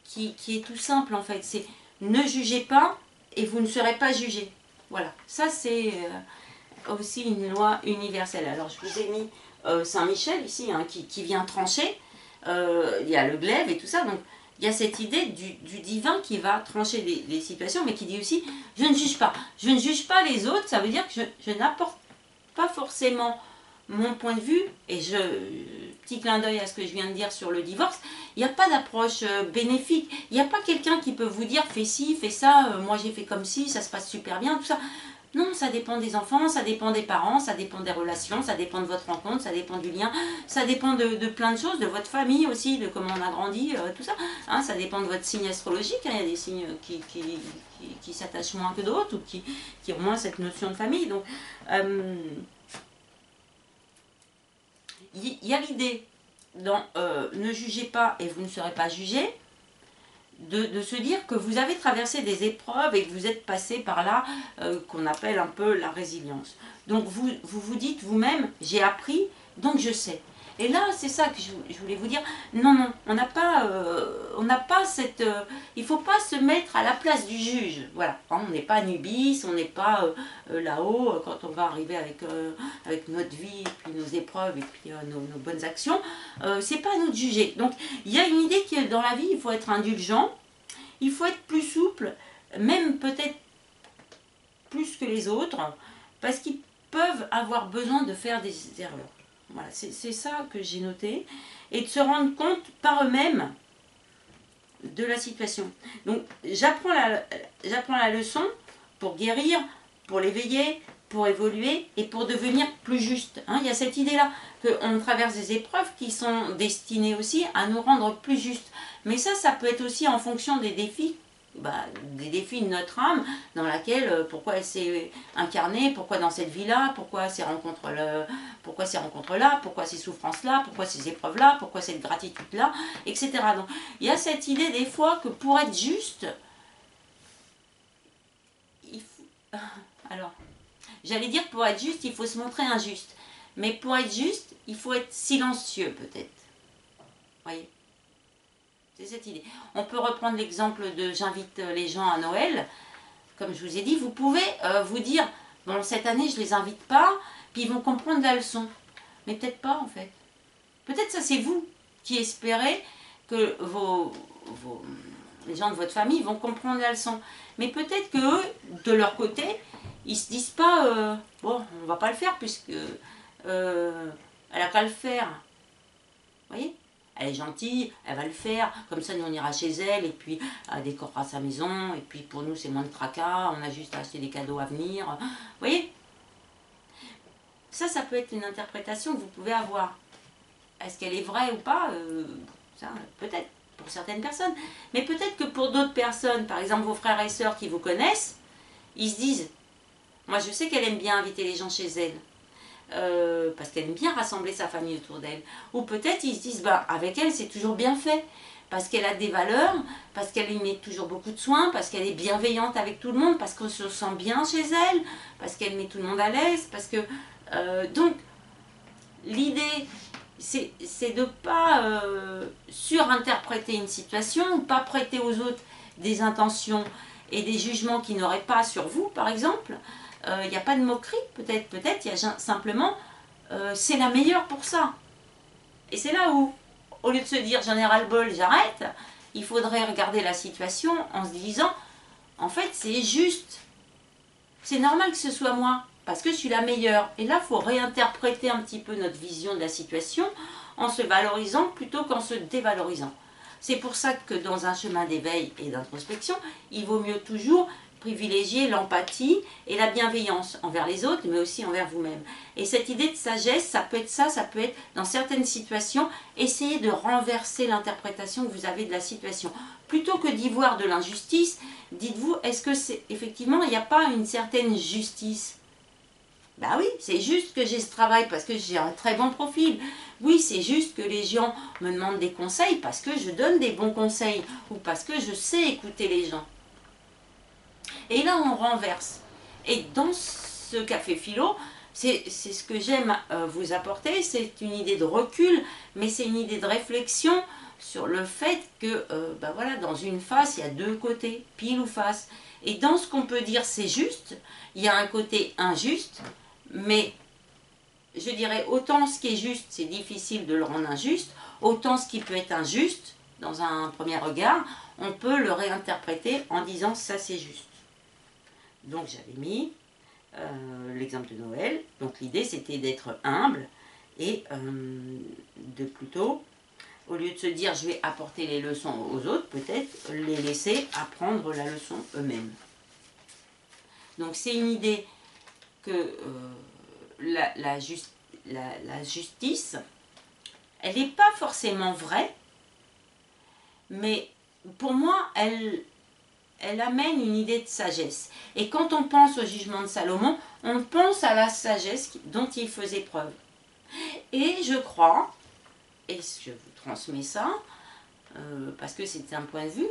qui est tout simple en fait. C'est ne jugez pas et vous ne serez pas jugé. Voilà, ça c'est aussi une loi universelle. Alors je vous ai mis Saint-Michel ici, hein, qui vient trancher. Il y a le glaive et tout ça, donc il y a cette idée du divin qui va trancher les situations, mais qui dit aussi, je ne juge pas. Je ne juge pas les autres, ça veut dire que je n'apporte pas forcément mon point de vue, et petit clin d'œil à ce que je viens de dire sur le divorce, il n'y a pas d'approche bénéfique, il n'y a pas quelqu'un qui peut vous dire, fais ci, fais ça, moi j'ai fait comme ci, ça se passe super bien, tout ça. Non, ça dépend des enfants, ça dépend des parents, ça dépend des relations, ça dépend de votre rencontre, ça dépend du lien, ça dépend de plein de choses, de votre famille aussi, de comment on a grandi, tout ça. Hein, ça dépend de votre signe astrologique, hein, il y a des signes qui s'attachent moins que d'autres, ou qui ont moins cette notion de famille. Donc, il y a l'idée dans ne jugez pas et vous ne serez pas jugé, de se dire que vous avez traversé des épreuves et que vous êtes passé par là, qu'on appelle un peu la résilience. Donc vous dites vous-même, j'ai appris, donc je sais. Et là, c'est ça que je voulais vous dire. Non, non, on n'a pas cette... il ne faut pas se mettre à la place du juge. Voilà, on n'est pas Nubis, on n'est pas là-haut quand on va arriver avec notre vie, et puis nos épreuves, et puis nos bonnes actions. C'est pas à nous de juger. Donc, il y a une idée qui est dans la vie, il faut être indulgent, il faut être plus souple, même peut-être plus que les autres, parce qu'ils peuvent avoir besoin de faire des erreurs. Voilà, c'est ça que j'ai noté. Et de se rendre compte par eux-mêmes de la situation. Donc, j'apprends la leçon pour guérir, pour l'éveiller, pour évoluer et pour devenir plus juste. Hein, il y a cette idée-là qu'on traverse des épreuves qui sont destinées aussi à nous rendre plus justes. Mais ça peut être aussi en fonction des défis, des défis de notre âme, dans laquelle, pourquoi elle s'est incarnée, pourquoi dans cette vie-là, pourquoi ces rencontres-là, pourquoi ces souffrances-là, pourquoi ces épreuves-là, pourquoi cette gratitude-là, etc. Donc, il y a cette idée des fois que pour être juste, il faut... Alors, j'allais dire pour être juste, il faut se montrer injuste. Mais pour être juste, il faut être silencieux peut-être. Voyez ? C'est cette idée. On peut reprendre l'exemple de j'invite les gens à Noël. Comme je vous ai dit, vous pouvez vous dire, bon, cette année je ne les invite pas, puis ils vont comprendre la leçon. Mais peut-être pas en fait. Peut-être ça c'est vous qui espérez que les gens de votre famille vont comprendre la leçon. Mais peut-être que eux, de leur côté, ils se disent pas bon, on va pas le faire puisque elle a qu'à le faire. Vous voyez? Elle est gentille, elle va le faire, comme ça nous on ira chez elle et puis elle décorera sa maison et puis pour nous c'est moins de tracas, on a juste à acheter des cadeaux à venir. Vous voyez? Ça peut être une interprétation que vous pouvez avoir. Est-ce qu'elle est vraie ou pas? Ça, peut-être pour certaines personnes. Mais peut-être que pour d'autres personnes, par exemple vos frères et sœurs qui vous connaissent, ils se disent, moi je sais qu'elle aime bien inviter les gens chez elle. Parce qu'elle aime bien rassembler sa famille autour d'elle. Ou peut-être ils se disent, bah, avec elle c'est toujours bien fait, parce qu'elle a des valeurs, parce qu'elle y met toujours beaucoup de soins, parce qu'elle est bienveillante avec tout le monde, parce qu'on se sent bien chez elle, parce qu'elle met tout le monde à l'aise, parce que... donc, l'idée, c'est de ne pas surinterpréter une situation, ou pas prêter aux autres des intentions et des jugements qu'ils n'auraient pas sur vous, par exemple. Il n'y a pas de moquerie, peut-être, il y a simplement, c'est la meilleure pour ça. Et c'est là où, au lieu de se dire j'en ai ras-le-bol, j'arrête, il faudrait regarder la situation en se disant, en fait c'est juste, c'est normal que ce soit moi, parce que je suis la meilleure. Et là, il faut réinterpréter un petit peu notre vision de la situation en se valorisant plutôt qu'en se dévalorisant. C'est pour ça que dans un chemin d'éveil et d'introspection, il vaut mieux toujours privilégier l'empathie et la bienveillance envers les autres, mais aussi envers vous-même. Et cette idée de sagesse, ça peut être ça peut être dans certaines situations, essayer de renverser l'interprétation que vous avez de la situation. Plutôt que d'y voir de l'injustice, dites-vous, est-ce que c'est effectivement, il n'y a pas une certaine justice? Bah oui, c'est juste que j'ai ce travail parce que j'ai un très bon profil. Oui, c'est juste que les gens me demandent des conseils parce que je donne des bons conseils ou parce que je sais écouter les gens. Et là, on renverse. Et dans ce café philo, c'est ce que j'aime vous apporter, c'est une idée de recul, mais c'est une idée de réflexion sur le fait que, bah voilà, dans une face, il y a deux côtés, pile ou face. Et dans ce qu'on peut dire c'est juste, il y a un côté injuste, mais je dirais autant ce qui est juste, c'est difficile de le rendre injuste, autant ce qui peut être injuste, dans un premier regard, on peut le réinterpréter en disant ça c'est juste. Donc j'avais mis l'exemple de Noël. Donc l'idée c'était d'être humble et de plutôt, au lieu de se dire je vais apporter les leçons aux autres, peut-être les laisser apprendre la leçon eux-mêmes. Donc c'est une idée que la justice, elle n'est pas forcément vraie, mais pour moi elle amène une idée de sagesse. Et quand on pense au jugement de Salomon, on pense à la sagesse dont il faisait preuve. Et je crois, et je vous transmets ça, parce que c'est un point de vue,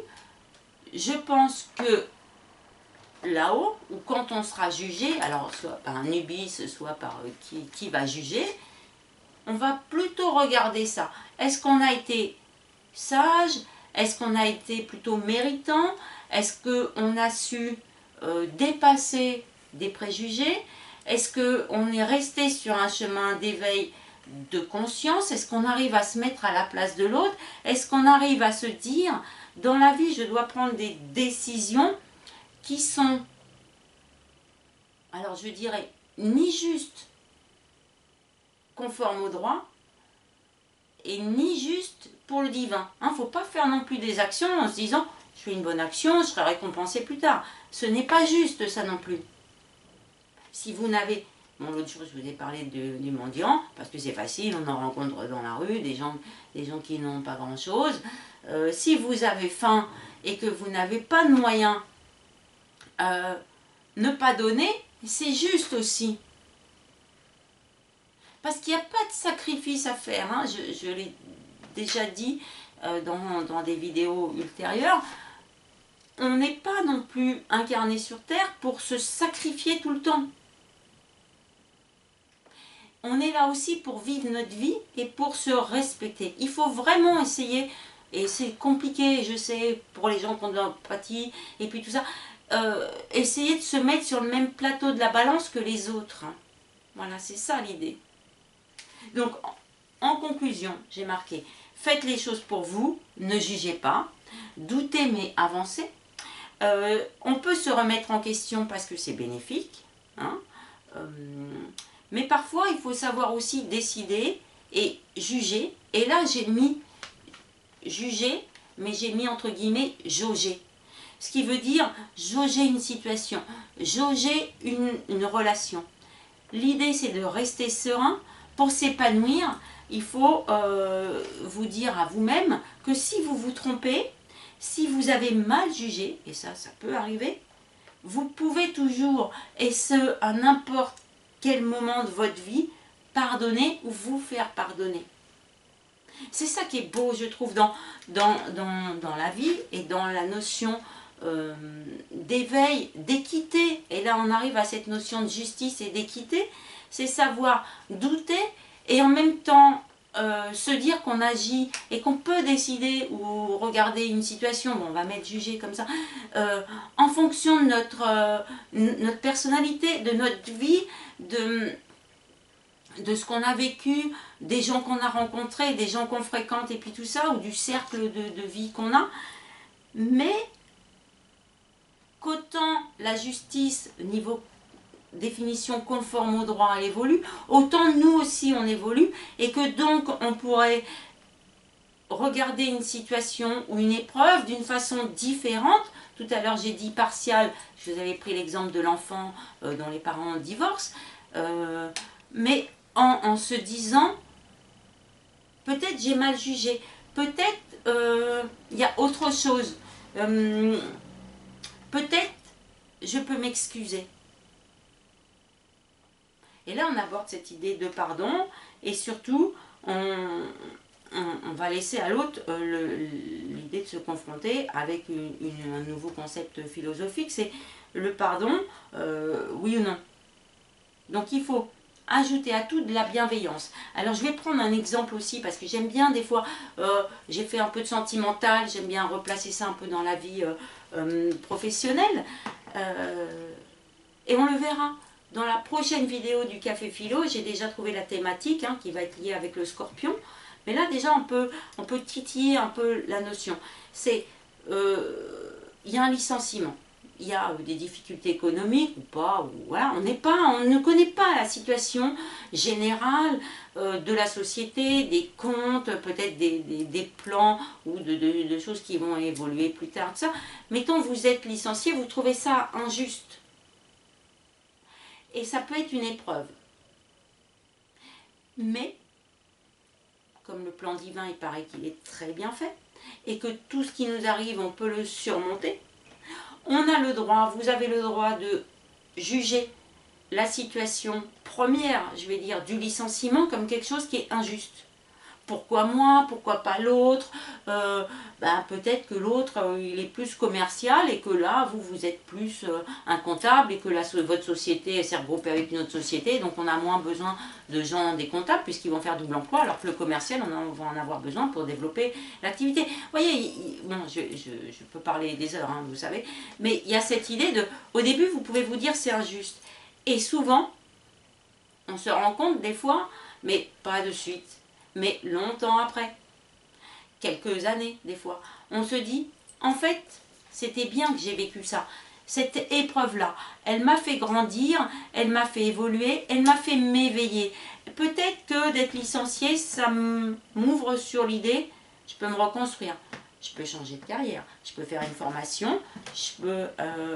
je pense que là-haut, ou quand on sera jugé, alors soit par un nubis, soit par qui va juger, on va plutôt regarder ça. Est-ce qu'on a été sage? Est-ce qu'on a été plutôt méritant? Est-ce qu'on a su dépasser des préjugés? Est-ce qu'on est resté sur un chemin d'éveil de conscience? Est-ce qu'on arrive à se mettre à la place de l'autre? Est-ce qu'on arrive à se dire, dans la vie, je dois prendre des décisions qui sont, alors je dirais, ni justes, conformes au droit, et ni juste pour le divin. Il ne faut pas faire non plus des actions en se disant je fais une bonne action, je serai récompensé plus tard. Ce n'est pas juste ça non plus. Si vous n'avez... Bon, l'autre jour, je vous ai parlé du mendiant, parce que c'est facile, on en rencontre dans la rue, des gens qui n'ont pas grand-chose. Si vous avez faim et que vous n'avez pas de moyens, ne pas donner, c'est juste aussi. Parce qu'il n'y a pas de sacrifice à faire, hein. Je l'ai déjà dit dans des vidéos ultérieures, on n'est pas non plus incarné sur Terre pour se sacrifier tout le temps. On est là aussi pour vivre notre vie et pour se respecter. Il faut vraiment essayer, et c'est compliqué, je sais, pour les gens qui ont de l'empathie, et puis tout ça, essayer de se mettre sur le même plateau de la balance que les autres. Hein. Voilà, c'est ça l'idée. Donc, En conclusion, j'ai marqué, faites les choses pour vous, ne jugez pas, doutez mais avancez. On peut se remettre en question parce que c'est bénéfique, hein, mais parfois il faut savoir aussi décider et juger. Et là j'ai mis juger, mais j'ai mis entre guillemets jauger. Ce qui veut dire jauger une situation, jauger une relation. L'idée c'est de rester serein. Pour s'épanouir, il faut vous dire à vous-même que si vous vous trompez, si vous avez mal jugé, et ça peut arriver, vous pouvez toujours, et ce à n'importe quel moment de votre vie, pardonner ou vous faire pardonner. C'est ça qui est beau, je trouve, dans la vie et dans la notion d'éveil, d'équité. Et là, on arrive à cette notion de justice et d'équité. C'est savoir douter et en même temps se dire qu'on agit et qu'on peut décider ou regarder une situation, bon, on va mettre jugé comme ça, en fonction de notre personnalité, de notre vie, de ce qu'on a vécu, des gens qu'on a rencontrés, des gens qu'on fréquente et puis tout ça, ou du cercle de vie qu'on a. Mais qu'autant la justice, niveau définition conforme au droit, elle évolue, autant nous aussi on évolue, et que donc on pourrait regarder une situation ou une épreuve d'une façon différente. Tout à l'heure j'ai dit partial, je vous avais pris l'exemple de l'enfant dont les parents divorcent, mais en se disant peut-être j'ai mal jugé, peut-être il y a autre chose, peut-être je peux m'excuser. Et là, on aborde cette idée de pardon et surtout, on va laisser à l'autre l'idée de se confronter avec un nouveau concept philosophique, c'est le pardon, oui ou non. Donc, il faut ajouter à tout de la bienveillance. Alors, je vais prendre un exemple aussi parce que j'aime bien des fois, j'ai fait un peu de sentimental, j'aime bien replacer ça un peu dans la vie professionnelle. Et on le verra. Dans la prochaine vidéo du Café Philo, j'ai déjà trouvé la thématique hein, qui va être liée avec le scorpion. Mais là déjà on peut titiller un peu la notion. C'est, il y a un licenciement, il y a des difficultés économiques ou pas, ou, voilà, on ne connaît pas la situation générale de la société, des comptes, peut-être des plans ou de choses qui vont évoluer plus tard. Ça. Mettons vous êtes licencié, vous trouvez ça injuste. Et ça peut être une épreuve. Mais, comme le plan divin, il paraît qu'il est très bien fait, et que tout ce qui nous arrive, on peut le surmonter, on a le droit, vous avez le droit de juger la situation première, je vais dire, du licenciement comme quelque chose qui est injuste. Pourquoi moi, pourquoi pas l'autre, peut-être que l'autre il est plus commercial et que là vous êtes plus un comptable et que là, votre société s'est regroupée avec une autre société, donc on a moins besoin de gens des comptables puisqu'ils vont faire double emploi, alors que le commercial on va en avoir besoin pour développer l'activité. Vous voyez, bon, je peux parler des heures, hein, vous savez, mais il y a cette idée de, au début vous pouvez vous dire c'est injuste, et souvent on se rend compte des fois, mais pas de suite, mais longtemps après, quelques années des fois, on se dit, en fait, c'était bien que j'ai vécu ça. Cette épreuve-là, elle m'a fait grandir, elle m'a fait évoluer, elle m'a fait m'éveiller. Peut-être que d'être licenciée, ça m'ouvre sur l'idée, je peux me reconstruire, je peux changer de carrière, je peux faire une formation, je peux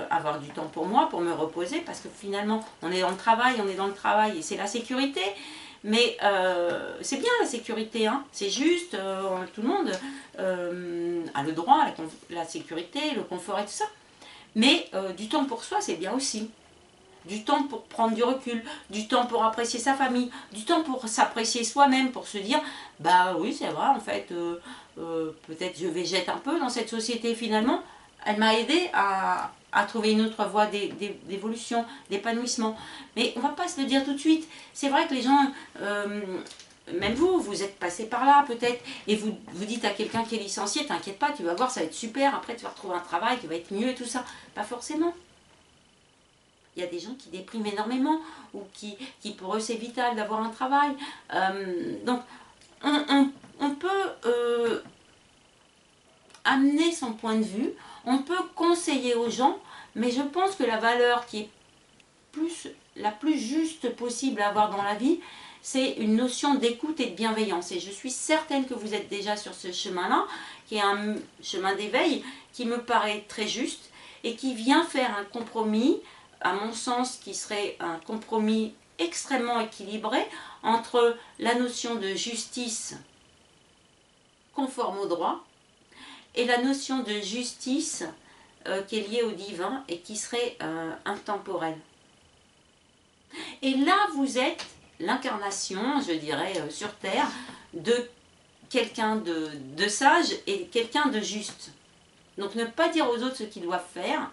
avoir du temps pour moi, pour me reposer, parce que finalement, on est dans le travail et c'est la sécurité. Mais c'est bien la sécurité, hein, c'est juste, tout le monde a le droit à la sécurité, le confort et tout ça. Mais du temps pour soi, c'est bien aussi. Du temps pour prendre du recul, du temps pour apprécier sa famille, du temps pour s'apprécier soi-même, pour se dire, bah oui c'est vrai en fait, peut-être je végète un peu dans cette société finalement, elle m'a aidé à trouver une autre voie d'évolution, d'épanouissement. Mais on ne va pas se le dire tout de suite. C'est vrai que les gens, même vous êtes passé par là peut-être, et vous dites à quelqu'un qui est licencié, t'inquiète pas, tu vas voir, ça va être super, après tu vas retrouver un travail qui va être mieux et tout ça. Pas forcément. Il y a des gens qui dépriment énormément, ou qui pour eux c'est vital d'avoir un travail. Donc, on peut amener son point de vue, on peut conseiller aux gens, mais je pense que la valeur qui est la plus juste possible à avoir dans la vie, c'est une notion d'écoute et de bienveillance. Et je suis certaine que vous êtes déjà sur ce chemin-là, qui est un chemin d'éveil qui me paraît très juste et qui vient faire un compromis, à mon sens, qui serait un compromis extrêmement équilibré entre la notion de justice conforme au droit et la notion de justice qui est liée au divin et qui serait intemporelle. Et là, vous êtes l'incarnation, je dirais, sur Terre, de quelqu'un de sage et quelqu'un de juste. Donc ne pas dire aux autres ce qu'ils doivent faire,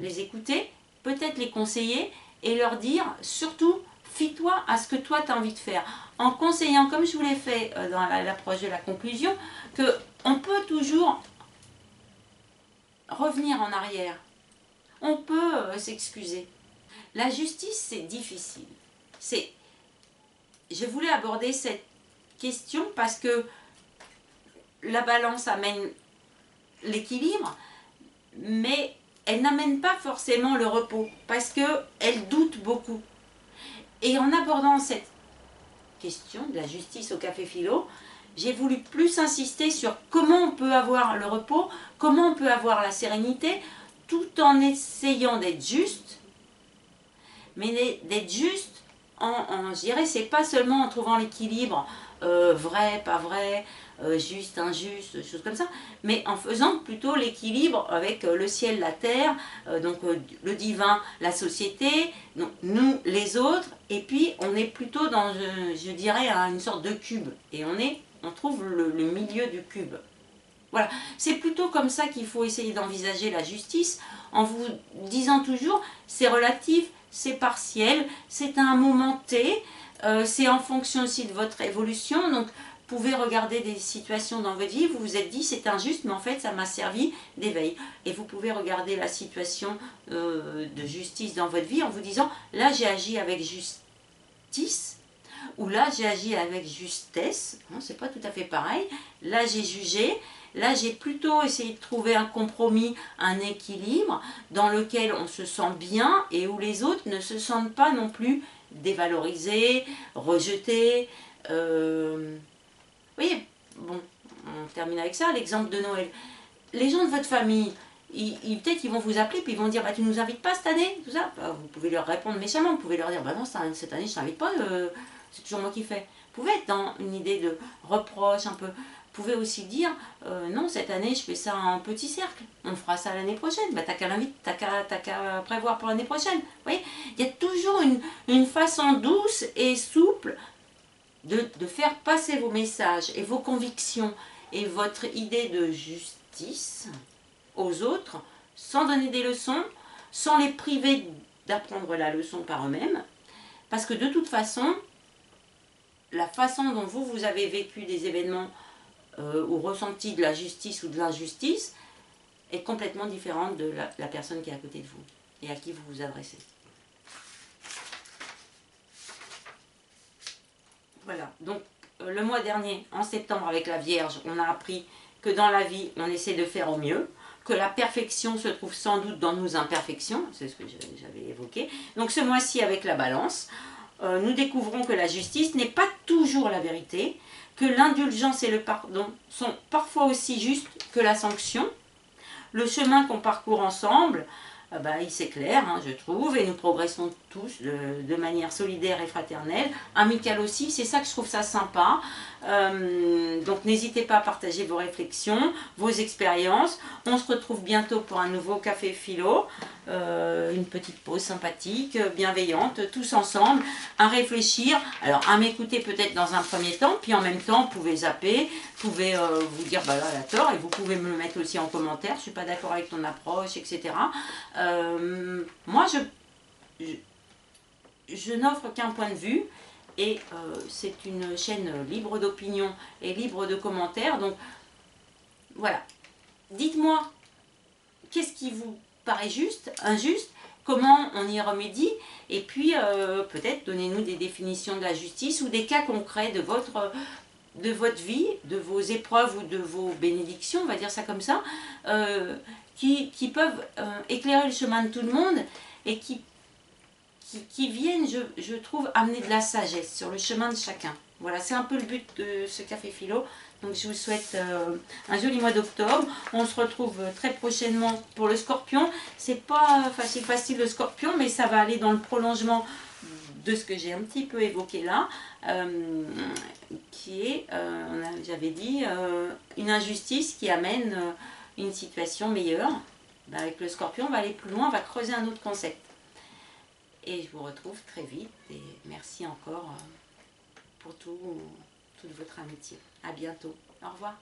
les écouter, peut-être les conseiller et leur dire surtout, fie-toi à ce que toi tu as envie de faire. En conseillant, comme je vous l'ai fait dans l'approche de la conclusion, qu'on peut toujours revenir en arrière. On peut s'excuser. La justice, c'est difficile. Je voulais aborder cette question parce que la balance amène l'équilibre, mais elle n'amène pas forcément le repos parce qu'elle doute beaucoup. Et en abordant cette question de la justice au Café Philo, j'ai voulu plus insister sur comment on peut avoir le repos, comment on peut avoir la sérénité, tout en essayant d'être juste, mais d'être juste je dirais, c'est pas seulement en trouvant l'équilibre vrai, pas vrai, juste, injuste, choses comme ça, mais en faisant plutôt l'équilibre avec le ciel, la terre, donc le divin, la société, donc nous, les autres, et puis on est plutôt dans, je dirais, une sorte de cube, et on trouve le milieu du cube. Voilà, c'est plutôt comme ça qu'il faut essayer d'envisager la justice, en vous disant toujours, c'est relatif, c'est partiel, c'est à un moment T, c'est en fonction aussi de votre évolution, donc vous pouvez regarder des situations dans votre vie, vous vous êtes dit c'est injuste, mais en fait ça m'a servi d'éveil. Et vous pouvez regarder la situation de justice dans votre vie en vous disant, là j'ai agi avec justice, ou là j'ai agi avec justesse, hein, c'est pas tout à fait pareil, là j'ai jugé, là j'ai plutôt essayé de trouver un compromis, un équilibre dans lequel on se sent bien et où les autres ne se sentent pas non plus dévalorisés, rejetés. Vous voyez, bon, on termine avec ça, l'exemple de Noël. Les gens de votre famille, peut-être ils vont vous appeler puis ils vont dire bah, tu nous invites pas cette année, tout ça. Bah, vous pouvez leur répondre méchamment, vous pouvez leur dire bah non, cette année je t'invite pas, c'est toujours moi qui fais. Vous pouvez être dans une idée de reproche un peu. Vous pouvez aussi dire non, cette année je fais ça en petit cercle, on fera ça l'année prochaine. Bah, t'as qu'à prévoir pour l'année prochaine. Vous voyez, il y a toujours une façon douce et souple de faire passer vos messages et vos convictions et votre idée de justice aux autres sans donner des leçons, sans les priver d'apprendre la leçon par eux-mêmes. Parce que de toute façon, la façon dont vous avez vécu des événements ou ressenti de la justice ou de l'injustice est complètement différente de la personne qui est à côté de vous et à qui vous vous adressez. Voilà, donc le mois dernier, en septembre, avec la Vierge, on a appris que dans la vie, on essaie de faire au mieux, que la perfection se trouve sans doute dans nos imperfections, c'est ce que j'avais évoqué. Donc ce mois-ci, avec la Balance, nous découvrons que la justice n'est pas toujours la vérité, que l'indulgence et le pardon sont parfois aussi justes que la sanction. Le chemin qu'on parcourt ensemble, il s'éclaire, hein, je trouve, et nous progressons tous de manière solidaire et fraternelle, amicale aussi, c'est ça que je trouve ça sympa. Donc n'hésitez pas à partager vos réflexions, vos expériences. On se retrouve bientôt pour un nouveau Café Philo, une petite pause sympathique, bienveillante, tous ensemble, à réfléchir, alors à m'écouter peut-être dans un premier temps, puis en même temps, vous pouvez zapper, vous pouvez vous dire, bah là, elle a tort, et vous pouvez me le mettre aussi en commentaire, je ne suis pas d'accord avec ton approche, etc. Moi, je n'offre qu'un point de vue, et c'est une chaîne libre d'opinion et libre de commentaires, donc voilà. Dites-moi, qu'est-ce qui vous paraît juste, injuste, comment on y remédie, et puis peut-être donnez-nous des définitions de la justice ou des cas concrets de votre de votre vie, de vos épreuves ou de vos bénédictions, on va dire ça comme ça, qui peuvent éclairer le chemin de tout le monde et qui viennent, je trouve, amener de la sagesse sur le chemin de chacun. Voilà, c'est un peu le but de ce Café Philo. Donc je vous souhaite un joli mois d'octobre. On se retrouve très prochainement pour le Scorpion. C'est pas facile le Scorpion, mais ça va aller dans le prolongement de ce que j'ai un petit peu évoqué là, qui est, j'avais dit, une injustice qui amène une situation meilleure. Ben, avec le Scorpion, on va aller plus loin, on va creuser un autre concept. Et je vous retrouve très vite et merci encore pour toute votre amitié. À bientôt. Au revoir.